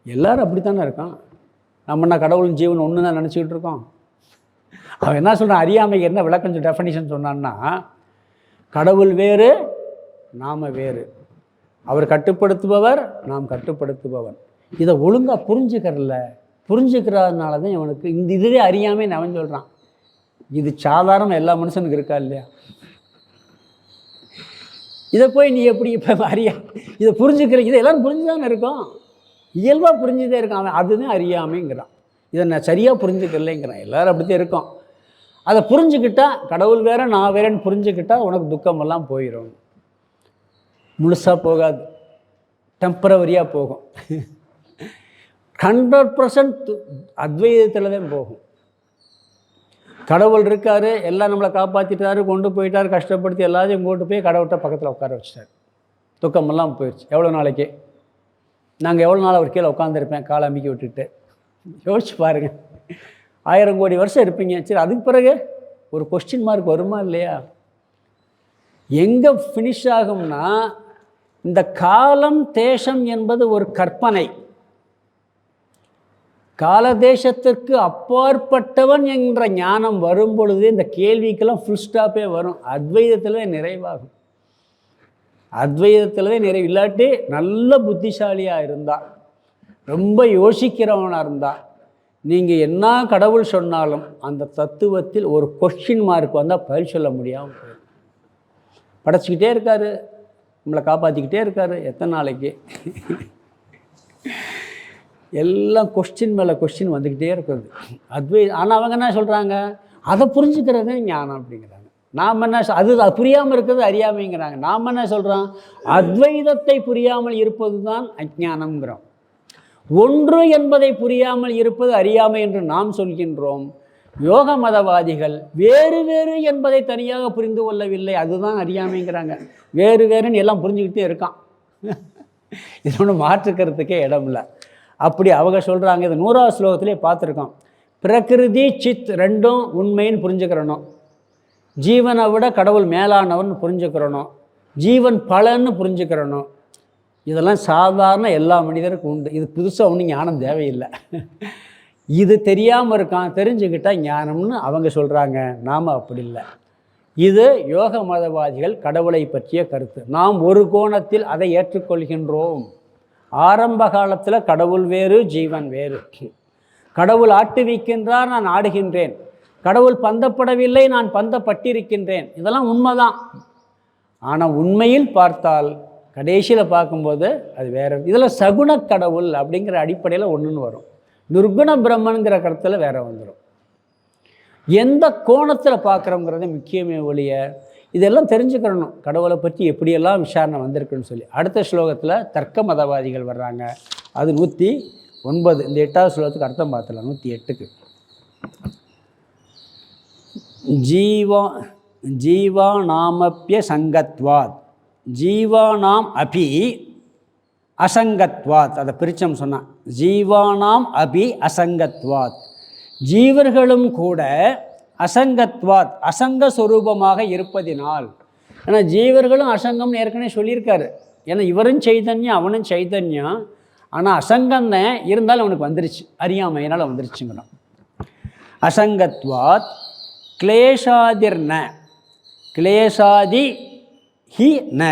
எல்லோரும் அப்படித்தானே இருக்கான். நம்மனா கடவுள் ஜீவன் ஒன்று தான் நினச்சிக்கிட்டு இருக்கோம். அவன் என்ன சொல்கிறான், அறியாமைக்கு என்ன விளக்கம் டெஃபனிஷன் சொன்னான்னா, கடவுள் வேறு நாம் வேறு, அவர் கட்டுப்படுத்துபவர் நாம் கட்டுப்படுத்துபவன். இதை ஒழுங்காக புரிஞ்சுக்கிறதுனால தான் இவனுக்கு இந்த இதுவே அறியாமல் அவன் சொல்கிறான். இது சாதாரண எல்லா மனுஷனுக்கு இருக்கா இல்லையா? இதை போய் நீ எப்படி இப்போ இதை புரிஞ்சுக்கிற, இதை எல்லோரும் புரிஞ்சு தானே இருக்கோம், இயல்பாக புரிஞ்சுதே இருக்கான் அவன். அதுதான் அறியாமைங்கிறான். இதை நான் சரியாக புரிஞ்சுக்கலைங்கிறான். எல்லோரும் அப்படி தான் இருக்கோம். அதை புரிஞ்சுக்கிட்டா, கடவுள் வேற நான் வேறேன்னு புரிஞ்சுக்கிட்டா உனக்கு துக்கமெல்லாம் போயிடும். முழுசாக போகாது, டெம்பரவரியாக போகும். 100% அத்வைதத்தில் தான் போகும். கடவுள் இருக்கார், எல்லாம் நம்மளை காப்பாற்றிட்டாரு, கொண்டு போயிட்டார், கஷ்டப்படுத்தி எல்லாத்தையும் கொண்டு போய் கடவுள்கிட்ட பக்கத்தில் உட்கார வச்சிட்டார். துக்கமெல்லாம் போயிடுச்சு. எவ்வளோ நாளைக்கு நாங்கள் எவ்வளோ நாள் அவர் கீழே உட்காந்துருப்பேன் காலை அமுக்கி விட்டுட்டு? யோசிச்சு பாருங்கள். 1000 கோடி வருஷம் இருப்பீங்க. சரி, அதுக்கு பிறகு ஒரு கொஸ்டின் மார்க் வருமா இல்லையா? எங்கே ஃபினிஷ் ஆகும்னா, இந்த காலம் தேசம் என்பது ஒரு கற்பனை. காலதேசத்திற்கு அப்பாற்பட்டவன் என்ற ஞானம் வரும் பொழுது இந்த கேள்விக்கெல்லாம் ஃபுல் ஸ்டாப்பே வரும். அத்வைதத்திலே நிறைவாகும். அத்வைதத்திலே நிறைவு. இல்லாட்டி நல்ல புத்திசாலியாக இருந்தால், ரொம்ப யோசிக்கிறவனாக இருந்தால், நீங்கள் என்ன கடவுள் சொன்னாலும் அந்த தத்துவத்தில் ஒரு கொஸ்டின் மார்க் வந்தால் பதில் சொல்ல முடியாமல் போயிடும். படைச்சிக்கிட்டே இருக்கார், நம்மளை காப்பாற்றிக்கிட்டே இருக்கார். எத்தனை நாளைக்கு? எல்லாம் கொஸ்டின் மேலே கொஸ்டின் வந்துக்கிட்டே இருக்கிறது ஆனால் அவங்க என்ன சொல்கிறாங்க, அதை புரிஞ்சுக்கிறதே ஞானம் அப்படிங்கிறாங்க. நாம் என்ன அது புரியாமல் இருக்கிறது அறியாமைங்கிறாங்க. நாம் என்ன சொல்கிறோம், அத்வைதத்தை புரியாமல் இருப்பது தான் அஞ்ஞானம்ங்கிறோம். ஒன்று என்பதை புரியாமல் இருப்பது அறியாமை என்று நாம் சொல்கின்றோம். யோக மதவாதிகள் வேறு வேறு என்பதை தனியாக புரிந்து கொள்ளவில்லை, அதுதான் அறியாமைங்கிறாங்க. வேறு வேறுன்னு எல்லாம் புரிஞ்சுக்கிட்டே இருக்கான். இது ஒன்று மாற்றுக்கிறதுக்கே இடம் இல்லை. அப்படி அவங்க சொல்கிறாங்க. இது 100வது ஸ்லோகத்திலே பார்த்துருக்கோம். பிரகிருதி சித் ரெண்டும் உண்மைன்னு புரிஞ்சுக்கிறணும். ஜீவனை விட கடவுள் மேலானவன் புரிஞ்சுக்கிறணும். ஜீவன் பலன்னு புரிஞ்சுக்கிறணும். இதெல்லாம் சாதாரண எல்லா மனிதருக்கும் உண்டு. இது புதுசாக ஒன்றும் ஞானம் தேவையில்லை. இது தெரியாமல் இருக்கான், தெரிஞ்சுக்கிட்டால் ஞானம்னு அவங்க சொல்கிறாங்க. நாம் அப்படி இல்லை. இது யோக மதவாதிகள் கடவுளை பற்றிய கருத்து. நாம் ஒரு கோணத்தில் அதை ஏற்றுக்கொள்கின்றோம். ஆரம்ப காலத்தில் கடவுள் வேறு, ஜீவன் வேறு. கடவுள் ஆட்டுவிக்கின்றார், நான் ஆடுகின்றேன். கடவுள் பந்தப்படவில்லை, நான் பந்தப்பட்டிருக்கின்றேன். இதெல்லாம் உண்மைதான். ஆனால் உண்மையில் பார்த்தால் கடைசியில் பார்க்கும்போது அது வேறு. இதில் சகுன கடவுள் அப்படிங்கிற அடிப்படையில் ஒன்றுன்னு வரும். நிர்குண பிரம்மனுங்கிற கருத்தில் வேற வந்துடும். எந்த கோணத்தில் பார்க்குறோங்கிறது முக்கியமே ஒழிய இதெல்லாம் தெரிஞ்சுக்கிறணும். கடவுளை பற்றி எப்படியெல்லாம் விசாரணை வந்திருக்குன்னு சொல்லி அடுத்த ஸ்லோகத்தில் தர்க்க மதவாதிகள் வர்றாங்க. அது 109. இந்த 8வது ஸ்லோகத்துக்கு அர்த்தம் பார்த்துலாம். 108க்கு ஜீவானாமப்ய சங்கத்வாத் ஜீவானாம் அபி அசங்கத்வாத். அதை பிரிச்சம் சொன்னான். ஜீவானாம் அபி அசங்கத்வாத், ஜீவர்களும் கூட அசங்கத்வாத் அசங்க சொரூபமாக இருப்பதினால். ஏன்னா ஜீவர்களும் அசங்கம்னு ஏற்கனவே சொல்லியிருக்காரு. ஏன்னா இவரும் சைதன்யம், அவனும் சைதன்யம். ஆனால் அசங்கம்னு இருந்தாலும் அவனுக்கு வந்துருச்சு, அறியாமையினால் வந்துருச்சுங்கிறான். அசங்கத்வாத் கிளேஷாதிர்ன, கிளேஷாதி ஹி ந,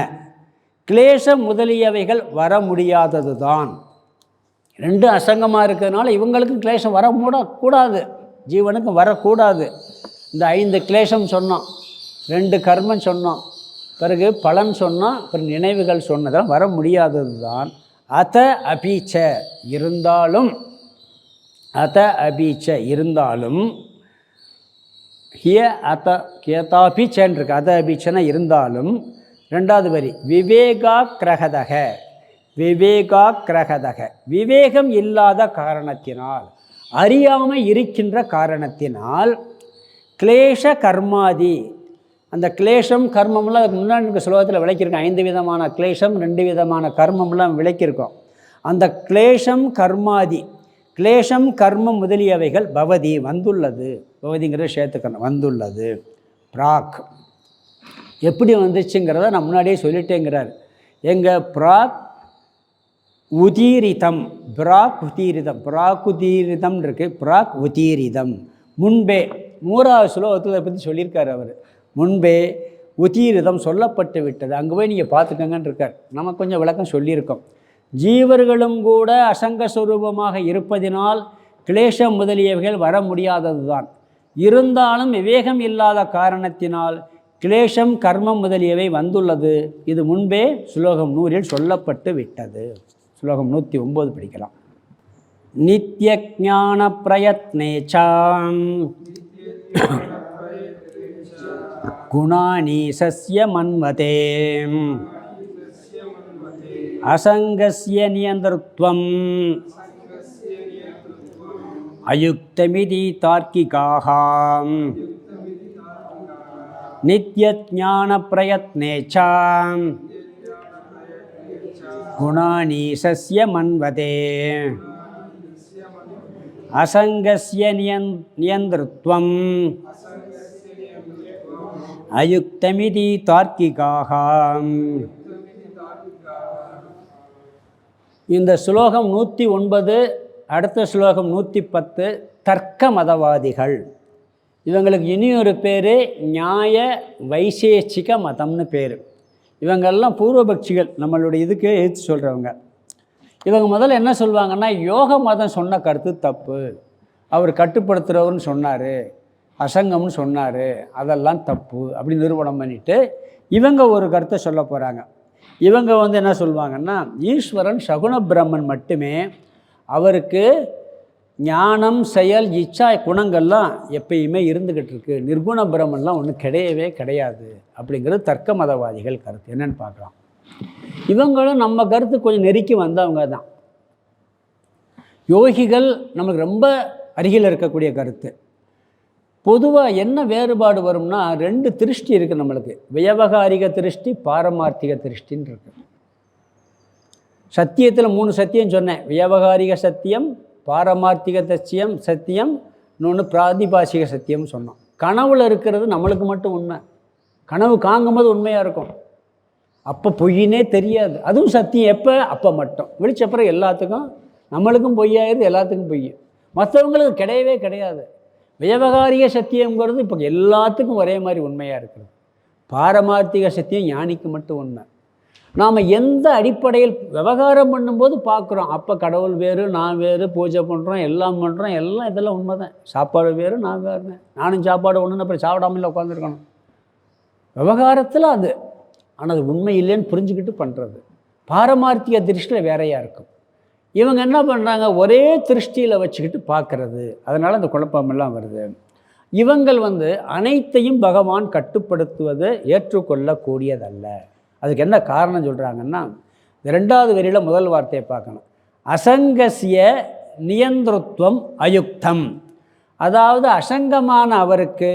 கிளேசம் முதலியவைகள் வர முடியாதது தான். ரெண்டும் அசங்கமாக இருக்கிறதுனால இவங்களுக்கும் கிளேசம் வரக்கூடாது, ஜீவனுக்கும் வரக்கூடாது. இந்த 5 கிளேசம் சொன்னோம், 2 கர்மம் சொன்னோம், பிறகு பலன் சொன்னோம், பிறகு நினைவுகள் சொன்னதெல்லாம் வர முடியாதது தான். அத அபீச்ச இருந்தாலும், அத அபீச்ச இருந்தாலும், ஹிய அத கேதாபீச்சன் இருக்கு. அத அபீச்சன இருந்தாலும். 2வது வரி விவேகா கிரகதக, விவேகா கிரகதக, விவேகம் இல்லாத காரணத்தினால், அறியாமல் இருக்கின்ற காரணத்தினால், கிளேஷ கர்மாதி, அந்த கிளேஷம் கர்மம்லாம் அதுக்கு முன்னாடி ஸ்லோகத்தில் விளக்கியிருக்கோம். 5 விதமான கிளேஷம், 2 விதமான கர்மம்லாம் விளக்கியிருக்கோம். அந்த கிளேஷம் கர்மாதி, கிளேஷம் கர்மம் முதலியவைகள் பவதி வந்துள்ளது. பவதிங்கிறது சேர்த்துக்கணும், வந்துள்ளது. பிராக் எப்படி வந்துச்சுங்கிறத நான் முன்னாடியே சொல்லிட்டேங்கிறார். எங்கள் பிராக் உதீரிதம், பிராக் உதீரிதம், பிராக் உதீரிதம் இருக்குது. பிராக் உதீரிதம் முன்பே 3வது ஸ்லோகத்தில் பற்றி சொல்லியிருக்கார் அவர். முன்பே உதீரிதம் சொல்லப்பட்டு விட்டது, அங்கே போய் நீங்கள் பார்த்துக்கங்கன்னு இருக்கார். நம்ம கொஞ்சம் விளக்கம் சொல்லியிருக்கோம். ஜீவர்களும் கூட அசங்க சுரூபமாக இருப்பதினால் கிளேசம் முதலியவைகள் வர முடியாதது தான். இருந்தாலும் விவேகம் இல்லாத காரணத்தினால் கிளேசம் கர்மம் முதலியவை வந்துள்ளது. இது முன்பே ஸ்லோகம் 100 சொல்லப்பட்டு விட்டது. ஸ்லோகம் 109 படிக்கலாம். நித்ய ஞான பிரயத்னேச்சாம் குணானி சஸ்ய மன்வதே அசங்கஸ்ய நியந்திரத்வம் அயுக்தமிதி தார்க்கிகாஹாம் நித்யஞான பிரயத்னேச்சாம் குணானி சஸ்ய மன்வதே அசங்கஸ்ய நியந்திரத்வம் அயுக்தமிதி தார்க்கிகாஹாம். இந்த ஸ்லோகம் 109, அடுத்த ஸ்லோகம் 110 தர்க்க மதவாதிகள். இவங்களுக்கு இனியொரு பேர் நியாய வைசேஷிக மதம்னு பேர். இவங்கெல்லாம் பூர்வபக்ஷிகள், நம்மளுடைய இதுக்கு எடுத்து சொல்கிறவங்க. இவங்க முதல்ல என்ன சொல்லுவாங்கன்னா, யோக மதம் சொன்ன கருத்து தப்பு, அவர் கட்டுப்படுத்துகிறவர்னு சொன்னார், அசங்கம்னு சொன்னார், அதெல்லாம் தப்பு அப்படி நிரூபணம் பண்ணிவிட்டு இவங்க ஒரு கருத்தை சொல்ல போகிறாங்க. இவங்க என்ன சொல்லுவாங்கன்னா, ஈஸ்வரன் சகுண பிரம்மன் மட்டுமே, அவருக்கு ஞானம் செயல் இச்சா குணங்கள்லாம் எப்பயுமே இருந்துக்கிட்டு இருக்கு, நிர்குண பிரம்மன்லாம் ஒன்றும் கிடையவே கிடையாது அப்படிங்கிறது தர்க்க மதவாதிகள் கருத்து. என்னென்னு பார்க்கலாம். இவங்களும் நம்ம கருத்து கொஞ்சம் நெருக்கி வந்தவங்க தான். யோகிகள் நமக்கு ரொம்ப அருகில் இருக்கக்கூடிய கருத்து. பொதுவாக என்ன வேறுபாடு வரும்னா, 2 திருஷ்டி இருக்குது நம்மளுக்கு. வியவகாரிக திருஷ்டி, பாரமார்த்திக திருஷ்டின்னு இருக்கு. சத்தியத்தில் 3 சத்தியம் சொன்னேன். வியவகாரிக சத்தியம், பாரமார்த்திக சத்தியம், இன்னொன்று பிராதிபாசிக சத்தியம் சொன்னோம். கனவுல இருக்கிறது நம்மளுக்கு மட்டும் உண்மை. கனவு காங்கும்போது உண்மையாக இருக்கும், அப்போ பொய்யினே தெரியாது. அதுவும் சத்தியம் எப்போ? அப்போ மட்டும். விழிச்சப்புறம் எல்லாத்துக்கும் நம்மளுக்கும் பொய்யாயிருது, எல்லாத்துக்கும் பொய். மற்றவங்களுக்கு கிடையவே கிடையாது. வியவகாரிக சத்தியங்கிறது இப்போ எல்லாத்துக்கும் ஒரே மாதிரி உண்மையாக இருக்கிறது. பாரமார்த்திக சத்தியம் ஞானிக்கு மட்டும் உண்மை. நாம் எந்த அடிப்படையில் விவகாரம் பண்ணும்போது பார்க்குறோம், அப்போ கடவுள் வேறு நான் வேறு, பூஜை பண்ணுறோம் எல்லாம் பண்ணுறோம், எல்லாம் இதெல்லாம் உண்மை தான். சாப்பாடு வேறு நான் வேறு, நானும் சாப்பாடு ஒன்றுன்னு அப்புறம் சாப்பிடாமல் உட்காந்துருக்கணும். விவகாரத்தில் அது, ஆனால் அது உண்மை இல்லைன்னு புரிஞ்சுக்கிட்டு பண்ணுறது. பாரமார்த்திக திருஷ்டியில் வேறையாக இருக்கும். இவங்க என்ன பண்ணுறாங்க, ஒரே திருஷ்டியில் வச்சுக்கிட்டு பார்க்குறது. அதனால் அந்த குழப்பமெல்லாம் வருது. இவங்கள் அனைத்தையும் பகவான் கட்டுப்படுத்துவது ஏற்றுக்கொள்ளக்கூடியதல்ல. அதுக்கு என்ன காரணம் சொல்கிறாங்கன்னா, ரெண்டாவது வரியில் முதல் வார்த்தையை பார்க்கணும். அசங்கசிய நியந்திரத்துவம் அயுக்தம். அதாவது அசங்கமான அவருக்கு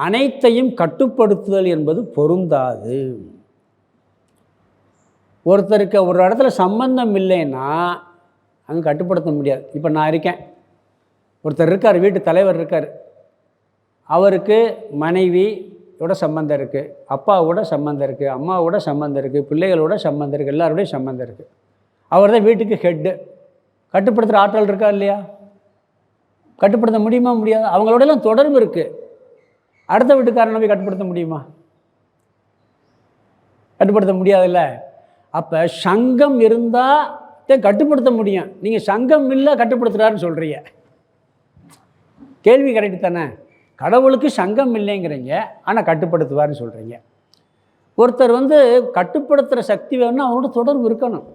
அனைத்தையும் கட்டுப்படுத்துதல் என்பது பொருந்தாது. ஒருத்தருக்கு ஒரு இடத்துல சம்பந்தம் இல்லைன்னா அங்கே கட்டுப்படுத்த முடியாது. இப்போ நான் இருக்கேன், ஒருத்தர் இருக்கார், வீட்டு தலைவர் இருக்கார், அவருக்கு மனைவியோட சம்பந்தம் இருக்குது, அப்பாவோட சம்பந்தம் இருக்குது, அம்மாவோட சம்பந்தம் இருக்குது, பிள்ளைகளோட சம்பந்தம் இருக்குது, எல்லாரோடைய சம்பந்தம் இருக்குது. அவர் தான் வீட்டுக்கு ஹெட்டு. கட்டுப்படுத்துகிற ஆற்றல் இருக்கா இல்லையா? கட்டுப்படுத்த முடியுமா? முடியாது. அவங்களோடலாம் தொடர்பு இருக்குது. அடுத்த வீட்டுக்காரனை போய் கட்டுப்படுத்த முடியுமா? கட்டுப்படுத்த முடியாதுல்ல. அப்போ சங்கம் இருந்தால் கட்டுப்படுத்த முடியும். நீங்கள் சங்கம் இல்லை கட்டுப்படுத்துகிறாருன்னு சொல்கிறீங்க. கேள்வி கரெக்டு தானே? கடவுளுக்கு சங்கம் இல்லைங்கிறீங்க, ஆனால் கட்டுப்படுத்துவார்னு சொல்கிறீங்க. ஒருத்தர் கட்டுப்படுத்துகிற சக்தி வேணும்னா அவரோட தொடர்பு இருக்கணும்.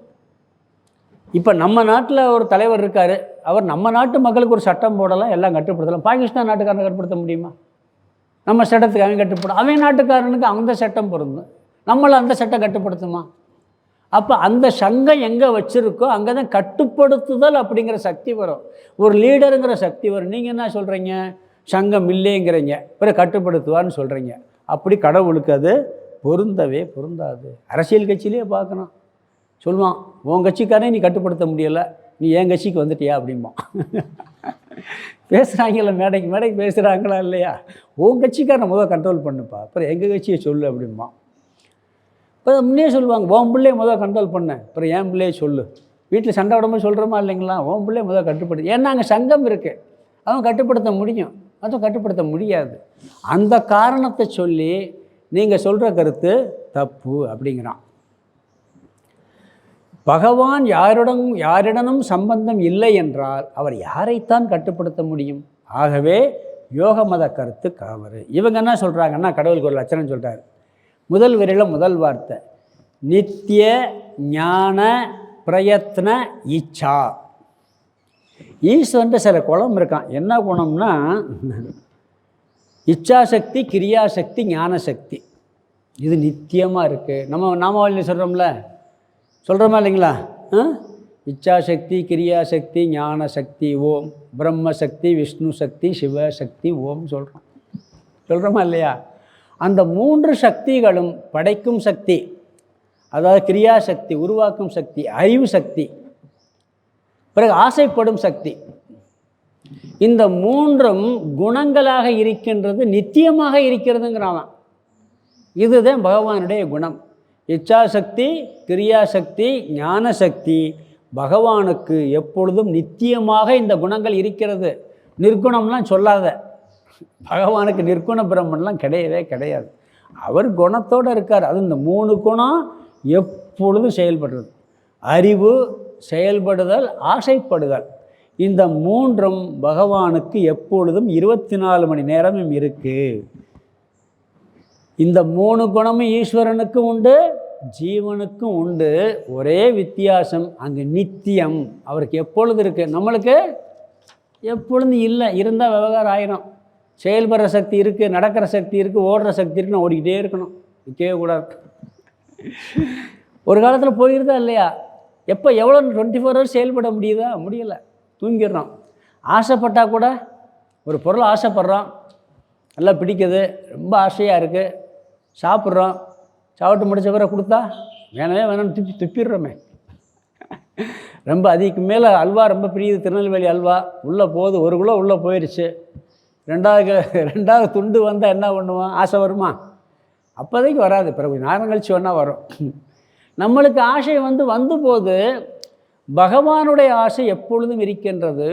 இப்போ நம்ம நாட்டில் ஒரு தலைவர் இருக்கார், அவர் நம்ம நாட்டு மக்களுக்கு ஒரு சட்டம் போடலாம், எல்லாம் கட்டுப்படுத்தலாம். பாகிஸ்தான் நாட்டுக்காரனை கட்டுப்படுத்த முடியுமா? நம்ம சட்டத்துக்கு அவன் கட்டுப்படும், அவன் நாட்டுக்காரனுக்கு அந்த சட்டம் பொருந்தும், நம்மளை அந்த சட்டம் கட்டுப்படுத்துமா? அப்போ அந்த சங்கம் எங்கே வச்சுருக்கோ அங்கே தான் கட்டுப்படுத்துதல் அப்படிங்கிற சக்தி வரும், ஒரு லீடருங்கிற சக்தி வரும். நீங்கள் என்ன சொல்கிறீங்க? சங்கம் இல்லைங்கிறீங்க, பிறகு கட்டுப்படுத்துவார்னு சொல்கிறீங்க. அப்படி கடவுளுக்கு அது பொருந்தவே பொருந்தாது. அரசியல் கட்சியிலே பார்க்கணும், சொல்லுவான், உன் கட்சிக்காரே நீ கட்டுப்படுத்த முடியலை, நீ என் கட்சிக்கு வந்துட்டியா அப்படிம்பான். பேசுகிறாங்கள, மேடைக்கு பேசுகிறாங்களா இல்லையா? உன் கட்சிக்காரனை முதல் கண்ட்ரோல் பண்ணுப்பா, அப்புறம் எங்கள் கட்சியை சொல்லு அப்படிம்பான். இப்போ முன்னே சொல்லுவாங்க, உன் பிள்ளையை முதல் கண்ட்ரோல் பண்ண, அப்புறம் என் பிள்ளையை சொல்லு. வீட்டில் சண்டை விடாமல் சொல்கிறோமா இல்லைங்களா? உன் பிள்ளையை முதல் கட்டுப்படுத்து. ஏன்னா அங்கே சங்கம் இருக்குது, அவன் கட்டுப்படுத்த முடியும், அதுவும் கட்டுப்படுத்த முடியாது. அந்த காரணத்தை சொல்லி நீங்கள் சொல்கிற கருத்து தப்பு அப்படிங்கிறான். பகவான் யாரிடனும் சம்பந்தம் இல்லை என்றால் அவர் யாரைத்தான் கட்டுப்படுத்த முடியும்? ஆகவே யோக மத கருத்து காவறு. இவங்க என்ன சொல்கிறாங்கன்னா, கடவுளுக்கு ஒரு லட்சணம் சொல்கிறார். முதல் வரியில் முதல் வார்த்தை நித்திய ஞான பிரயத்ன இச்சா. ஈஸ்வரன் சில குணம் இருக்கான். என்ன குணம்னா, இச்சாசக்தி, கிரியாசக்தி, ஞானசக்தி. இது நித்தியமாக இருக்குது. நம்ம நாமாவளியில் சொல்கிறோமா இல்லைங்களா? இச்சாசக்தி, கிரியாசக்தி, ஞானசக்தி ஓம், பிரம்மசக்தி, விஷ்ணு சக்தி, சிவசக்தி ஓம் சொல்கிறோமா இல்லையா? அந்த மூன்று சக்திகளும் படைக்கும் சக்தி, அதாவது கிரியாசக்தி உருவாக்கும் சக்தி, அறிவு சக்தி, பிறகு ஆசைப்படும் சக்தி. இந்த மூன்றும் குணங்களாக இருக்கின்றது, நித்தியமாக இருக்கிறதுங்கிறான். இதுதான் பகவானுடைய குணம். இச்சாசக்தி, கிரியாசக்தி, ஞானசக்தி பகவானுக்கு எப்பொழுதும் நித்தியமாக இந்த குணங்கள் இருக்கிறது. நிர்குணம்லாம் சொல்லாத. பகவானுக்கு நிர்குண பிரம்மன்லாம் கிடையவே கிடையாது. அவர் குணத்தோடு இருக்கார். அது இந்த மூணு குணம் எப்பொழுதும் செயல்படுறது. அறிவு, செயல்படுதல், ஆசைப்படுதல். இந்த மூன்றும் பகவானுக்கு எப்பொழுதும் 24 மணி நேரமும் இருக்குது. இந்த மூணு குணமும் ஈஸ்வரனுக்கும் உண்டு, ஜீவனுக்கும் உண்டு. ஒரே வித்தியாசம், அங்கே நித்தியம் அவருக்கு எப்பொழுது இருக்குது, நம்மளுக்கு எப்பொழுதும் இல்லை. இருந்தால் விவகாரம் ஆயிரும். செயல்படுற சக்தி இருக்குது, நடக்கிற சக்தி இருக்குது, ஓடுற சக்தி இருக்குன்னு ஓடிக்கிட்டே இருக்கணும், நிற்கவே கூடாது. ஒரு காலத்தில் போயிருந்தா இல்லையா? எப்போ எவ்வளோ 24 ஹவர்ஸ் செயல்பட முடியுதா? முடியலை, தூங்கிடுறோம். ஆசைப்பட்டால் கூட ஒரு பொருள் ஆசைப்படுறோம், நல்லா பிடிக்குது, ரொம்ப ஆசையாக இருக்குது, சாப்பிட்றோம், சாப்பிட்டு முடிச்ச பிறகு கொடுத்தா வேணும்னு துப்பிடுறோமே. ரொம்ப அதுக்கு மேலே அல்வா ரொம்ப பிரியுது, திருநெல்வேலி அல்வா உள்ளே போகுது, 1 கிலோ உள்ளே போயிடுச்சு. ரெண்டாவது துண்டு வந்தால் என்ன பண்ணுவோம்? ஆசை வருமா? அப்போதைக்கு வராது, பிறகு நேரம் கழிச்சு வேணால் வரும். நம்மளுக்கு ஆசை வந்து போது பகவானுடைய ஆசை எப்பொழுதும் இருக்கின்றது.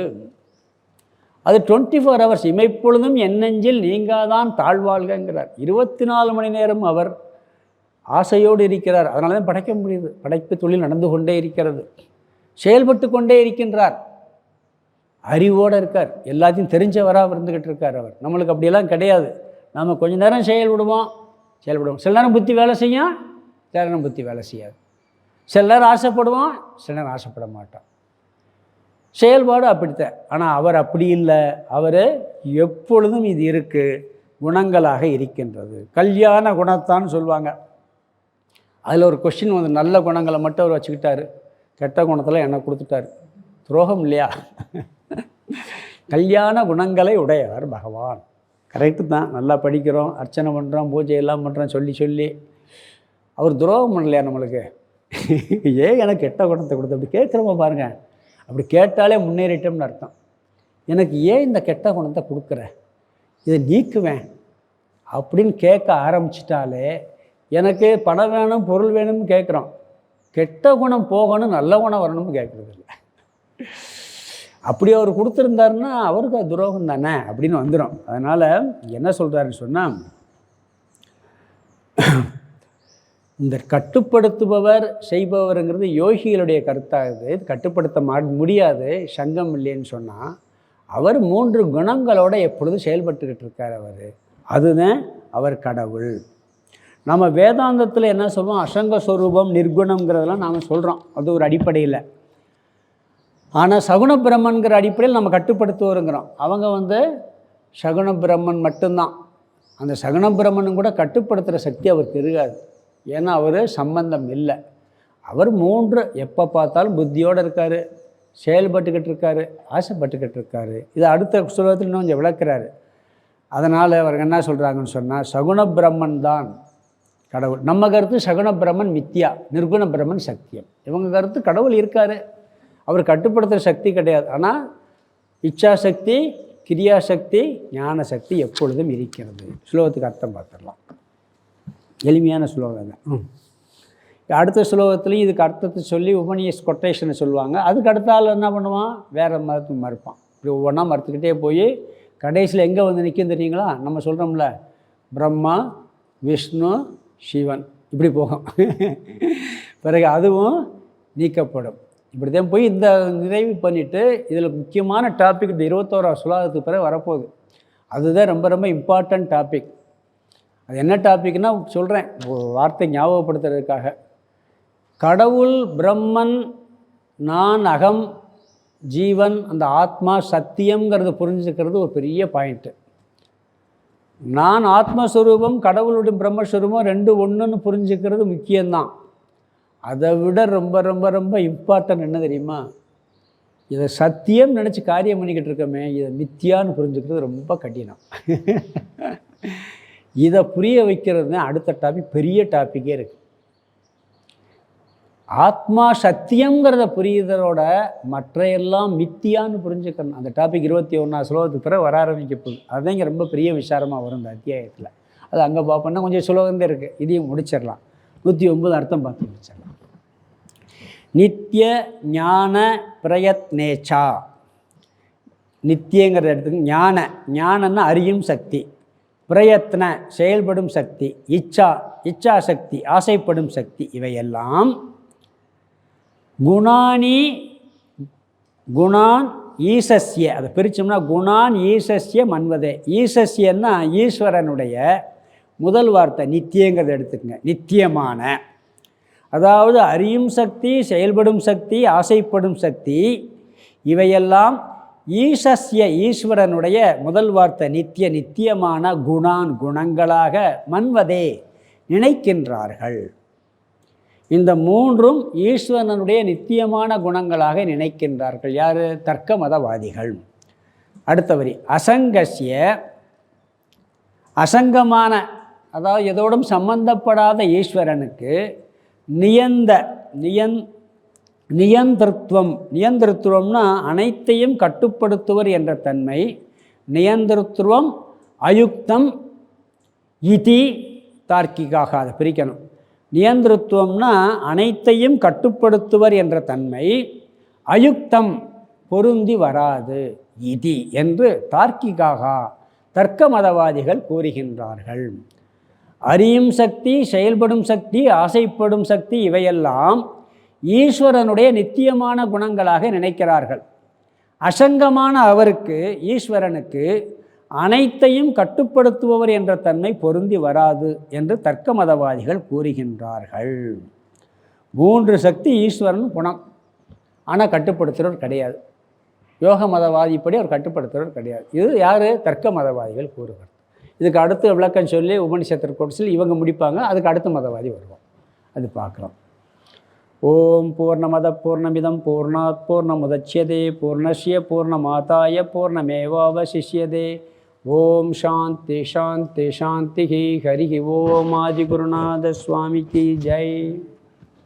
அது 24 ஹவர்ஸ் இமைப்பொழுதும் எண்ணெஞ்சில் நீங்காதான் தாழ்வாழ்கிறார். 24 மணி நேரம் அவர் ஆசையோடு இருக்கிறார். அதனால தான் படைக்க முடியுது. படைப்பு தொழில் நடந்து கொண்டே இருக்கிறது, செயல்பட்டு கொண்டே இருக்கின்றார், அறிவோடு இருக்கார், எல்லாத்தையும் தெரிஞ்சவராக இருந்துக்கிட்டு இருக்கார் அவர். நம்மளுக்கு அப்படியெல்லாம் கிடையாது. நம்ம கொஞ்ச நேரம் செயல்படுவோம், சில நேரம் புத்தி வேலை செய்யும், சில நேரம் புத்தி வேலை செய்யாது, சில நேரம் ஆசைப்படுவோம், சில நேரம் ஆசைப்பட மாட்டோம். செயல்பாடு அப்படித்தான். ஆனால் அவர் அப்படி இல்லை. அவர் எப்பொழுதும் இது இருக்குது, குணங்களாக இருக்கின்றது. கல்யாண குணத்தான்னு சொல்லுவாங்க. அதில் ஒரு கொஸ்டின் வந்து நல்ல குணங்களை மட்டும் அவர் வச்சுக்கிட்டாரு, கெட்ட குணத்தில் என்ன கொடுத்துட்டார். துரோகம் இல்லையா? கல்யாண குணங்களை உடையவர் பகவான். கரெக்டு தான். நல்லா படிக்கிறோம், அர்ச்சனை பண்ணுறோம், பூஜை எல்லாம் பண்ணுறோம், சொல்லி அவர் துரோகம் பண்ணலையா நம்மளுக்கு? ஏன் எனக்கு கெட்ட குணத்தை கொடுத்து அப்படி கேட்குறோமா பாருங்கள். அப்படி கேட்டாலே முன்னேறிட்டோம்னு அர்த்தம். எனக்கு ஏன் இந்த கெட்ட குணத்தை கொடுக்குற, இதை நீக்குவேன் அப்படின்னு கேட்க ஆரம்பிச்சிட்டாலே, எனக்கு பணம் வேணும், பொருள் வேணும்னு கேட்குறோம், கெட்ட குணம் போகணும், நல்ல குணம் வரணும்னு கேட்குறது இல்லை. அப்படி அவர் கொடுத்துருந்தாருன்னா அவருக்கு அது துரோகம் தானே அப்படின்னு வந்துடும். அதனால் என்ன சொல்கிறாருன்னு சொன்னால், இந்த கட்டுப்படுத்துபவர் செய்பவருங்கிறது யோகிகளுடைய கருத்தாகுது. இது கட்டுப்படுத்த முடியாது, சங்கம் இல்லைன்னு சொன்னால். அவர் 3 குணங்களோடு எப்பொழுதும் செயல்பட்டுக்கிட்டு இருக்கார் அவர். அதுதான் அவர் கடவுள். நம்ம வேதாந்தத்தில் என்ன சொல்லுவோம், அசங்க ஸ்வரூபம், நிர்குணங்கிறதெல்லாம் நாம் சொல்கிறோம், அது ஒரு அடிப்படையில். ஆனால் சகுண பிரம்மன்கிற அடிப்படையில் நம்ம கட்டுப்படுத்துவோருங்கிறோம். அவங்க சகுண பிரம்மன் மட்டும்தான். அந்த சகுண பிரம்மனும் கூட கட்டுப்படுத்துகிற சக்தி அவருக்கு இருக்காது. ஏன்னா அவர் சம்பந்தம் இல்லை. அவர் 3 எப்போ பார்த்தாலும் புத்தியோடு இருக்கார், செயல்பட்டுக்கிட்டு இருக்கார், ஆசைப்பட்டுக்கிட்டு இருக்கார். இதை அடுத்த ஸ்லோகத்தில் இன்னும் கொஞ்சம் விளக்குறாரு. அதனால் அவருக்கு என்ன சொல்கிறாங்கன்னு சொன்னால், சகுண பிரம்மன் தான் கடவுள். நம்ம கருத்து சகுண பிரம்மன் மித்யா, நிர்குண பிரம்மன் சத்தியம். இவங்க கருத்து கடவுள் இருக்கார், அவர் கட்டுப்படுத்துகிற சக்தி கிடையாது. ஆனால் இச்சாசக்தி, கிரியாசக்தி, ஞான சக்தி எப்பொழுதும் இருக்கிறது. ஸ்லோகத்துக்கு அர்த்தம் பார்த்துடலாம். எளிமையான ஸ்லோகம் தான். அடுத்த ஸ்லோகத்துலேயும் இதுக்கு அர்த்தத்தை சொல்லி உபநிஷ கொட்டேஷனை சொல்லுவாங்க. அதுக்கு அடுத்த ஆள் என்ன பண்ணுவான், வேறு மதத்தை மறுப்பான். இப்படி ஒவ்வொன்றா மறுத்துக்கிட்டே போய் கடைசியில் எங்கே வந்து நிற்கும் தெரியுங்களா? நம்ம சொல்கிறோம்ல, பிரம்மா, விஷ்ணு, சிவன், இப்படி போகும். பிறகு அதுவும் நீக்கப்படும். இப்படி தான் போய் இந்த நிறைவு பண்ணிவிட்டு, இதில் முக்கியமான டாபிக் இந்த 21ஆம் ஸ்லோகத்துக்கு பிறகு வரப்போகுது. அதுதான் ரொம்ப ரொம்ப இம்பார்ட்டன்ட் டாபிக். அது என்ன டாபிக்னால் சொல்கிறேன், வார்த்தை ஞாபகப்படுத்துறதுக்காக. கடவுள், பிரம்மன், நான், அகம், ஜீவன், அந்த ஆத்மா, சத்தியங்கிறது புரிஞ்சுக்கிறது ஒரு பெரிய பாயிண்ட்டு. நான் ஆத்மஸ்வரூபம், கடவுளுடைய பிரம்மஸ்வரூபம் 2 ஒன்றுன்னு புரிஞ்சுக்கிறது முக்கியம்தான். அதை விட ரொம்ப ரொம்ப ரொம்ப இம்பார்ட்டன்ட் என்ன தெரியுமா, இதை சத்தியம் நினச்சி காரியம் பண்ணிக்கிட்டு இருக்கோமே, இதை மித்தியான்னு புரிஞ்சுக்கிறது ரொம்ப கடினம். இதை புரிய வைக்கிறது தான் அடுத்த டாபிக், பெரிய டாப்பிக்கே இருக்குது. ஆத்மா சத்தியங்கிறத புரியுதலோட மற்றையெல்லாம் மித்தியான்னு புரிஞ்சுக்கணும். அந்த டாபிக் 21ஆம் ஸ்லோகத்துக்கு பிறகு வர ஆரம்பிக்க போகுது. அதுதான் இங்கே ரொம்ப பெரிய விசாரமாக வரும் இந்த அத்தியாயத்தில். அது அங்கே பார்ப்போம்னா கொஞ்சம் சுலோகந்தே இருக்குது. இதையும் முடிச்சிடலாம். 109 அர்த்தம் பார்த்து முடிச்சிடலாம். நித்திய ஞான பிரயத்னேச்சா. நித்தியங்கிற இடத்துக்கு ஞானன்னா அறியும் சக்தி, பிரயத்ன செயல்படும் சக்தி, இச்சா சக்தி ஆசைப்படும் சக்தி, இவையெல்லாம் குணான் ஈசஸ்ய. அதை பிரித்தோம்னா குணான் ஈசஸ்ய மன்வதே. ஈசஸ்யன்னா ஈஸ்வரனுடைய முதல் வார்த்தை நித்தியங்கிறத எடுத்துக்கங்க. நித்தியமான, அதாவது அறியும் சக்தி, செயல்படும் சக்தி, ஆசைப்படும் சக்தி, இவையெல்லாம் ஈசஸ்ய ஈஸ்வரனுடைய முதல் வார்த்தை நித்தியமான குணங்களாக மன்வதே நினைக்கின்றார்கள். இந்த 3ம் ஈஸ்வரனுடைய நித்தியமான குணங்களாக நினைக்கின்றார்கள். யார்? தர்க்க மதவாதிகள். அடுத்த வரி, அசங்கமான, அதாவது எதோடும் சம்பந்தப்படாத ஈஸ்வரனுக்கு நியந்திரத்துவம்னா அனைத்தையும் கட்டுப்படுத்துவர் என்ற தன்மை. நியந்திரத்துவம் அயுக்தம் இதி தார்க்கிகாக. அதை பிரிக்கணும். நியந்திரத்துவம்னா அனைத்தையும் கட்டுப்படுத்துவர் என்ற தன்மை, அயுக்தம் பொருந்தி வராது. இதி என்று தார்க்கிகாக தர்க்க மதவாதிகள் கூறுகின்றார்கள். அறியும் சக்தி, செயல்படும் சக்தி, ஆசைப்படும் சக்தி இவையெல்லாம் ஈஸ்வரனுடைய நித்தியமான குணங்களாக நினைக்கிறார்கள். அசங்கமான அவருக்கு, ஈஸ்வரனுக்கு அனைத்தையும் கட்டுப்படுத்துபவர் என்ற தன்மை பொருந்தி வராது என்று தர்க்க மதவாதிகள் கூறுகின்றார்கள். 3 சக்தி ஈஸ்வரன் குணம், ஆனால் கட்டுப்படுத்துகிறவர் கிடையாது. யோக மதவாதிப்படி அவர் கட்டுப்படுத்துகிறவர் கிடையாது. இது யார்? தர்க்க மதவாதிகள் கூறுகிறார். இதுக்கு அடுத்து விளக்கம் சொல்லி உபனிஷத்து கோர்ஸில் இவங்க முடிப்பாங்க. அதுக்கு அடுத்த மதவாதி வருவோம், அது பார்க்கலாம். ஓம் பூர்ணமத பூர்ணமிதம் பூர்ணாத் பூர்ணமுதச்யதே பூர்ணஸ்ய பூர்ணமாதாய பூர்ணமேவாவசிஷ்யதே. ஓம் சாந்தி சாந்தி சாந்தி. ஹரி ஓம் ஆதிகுருநாத சுவாமிக்கு ஜெய்.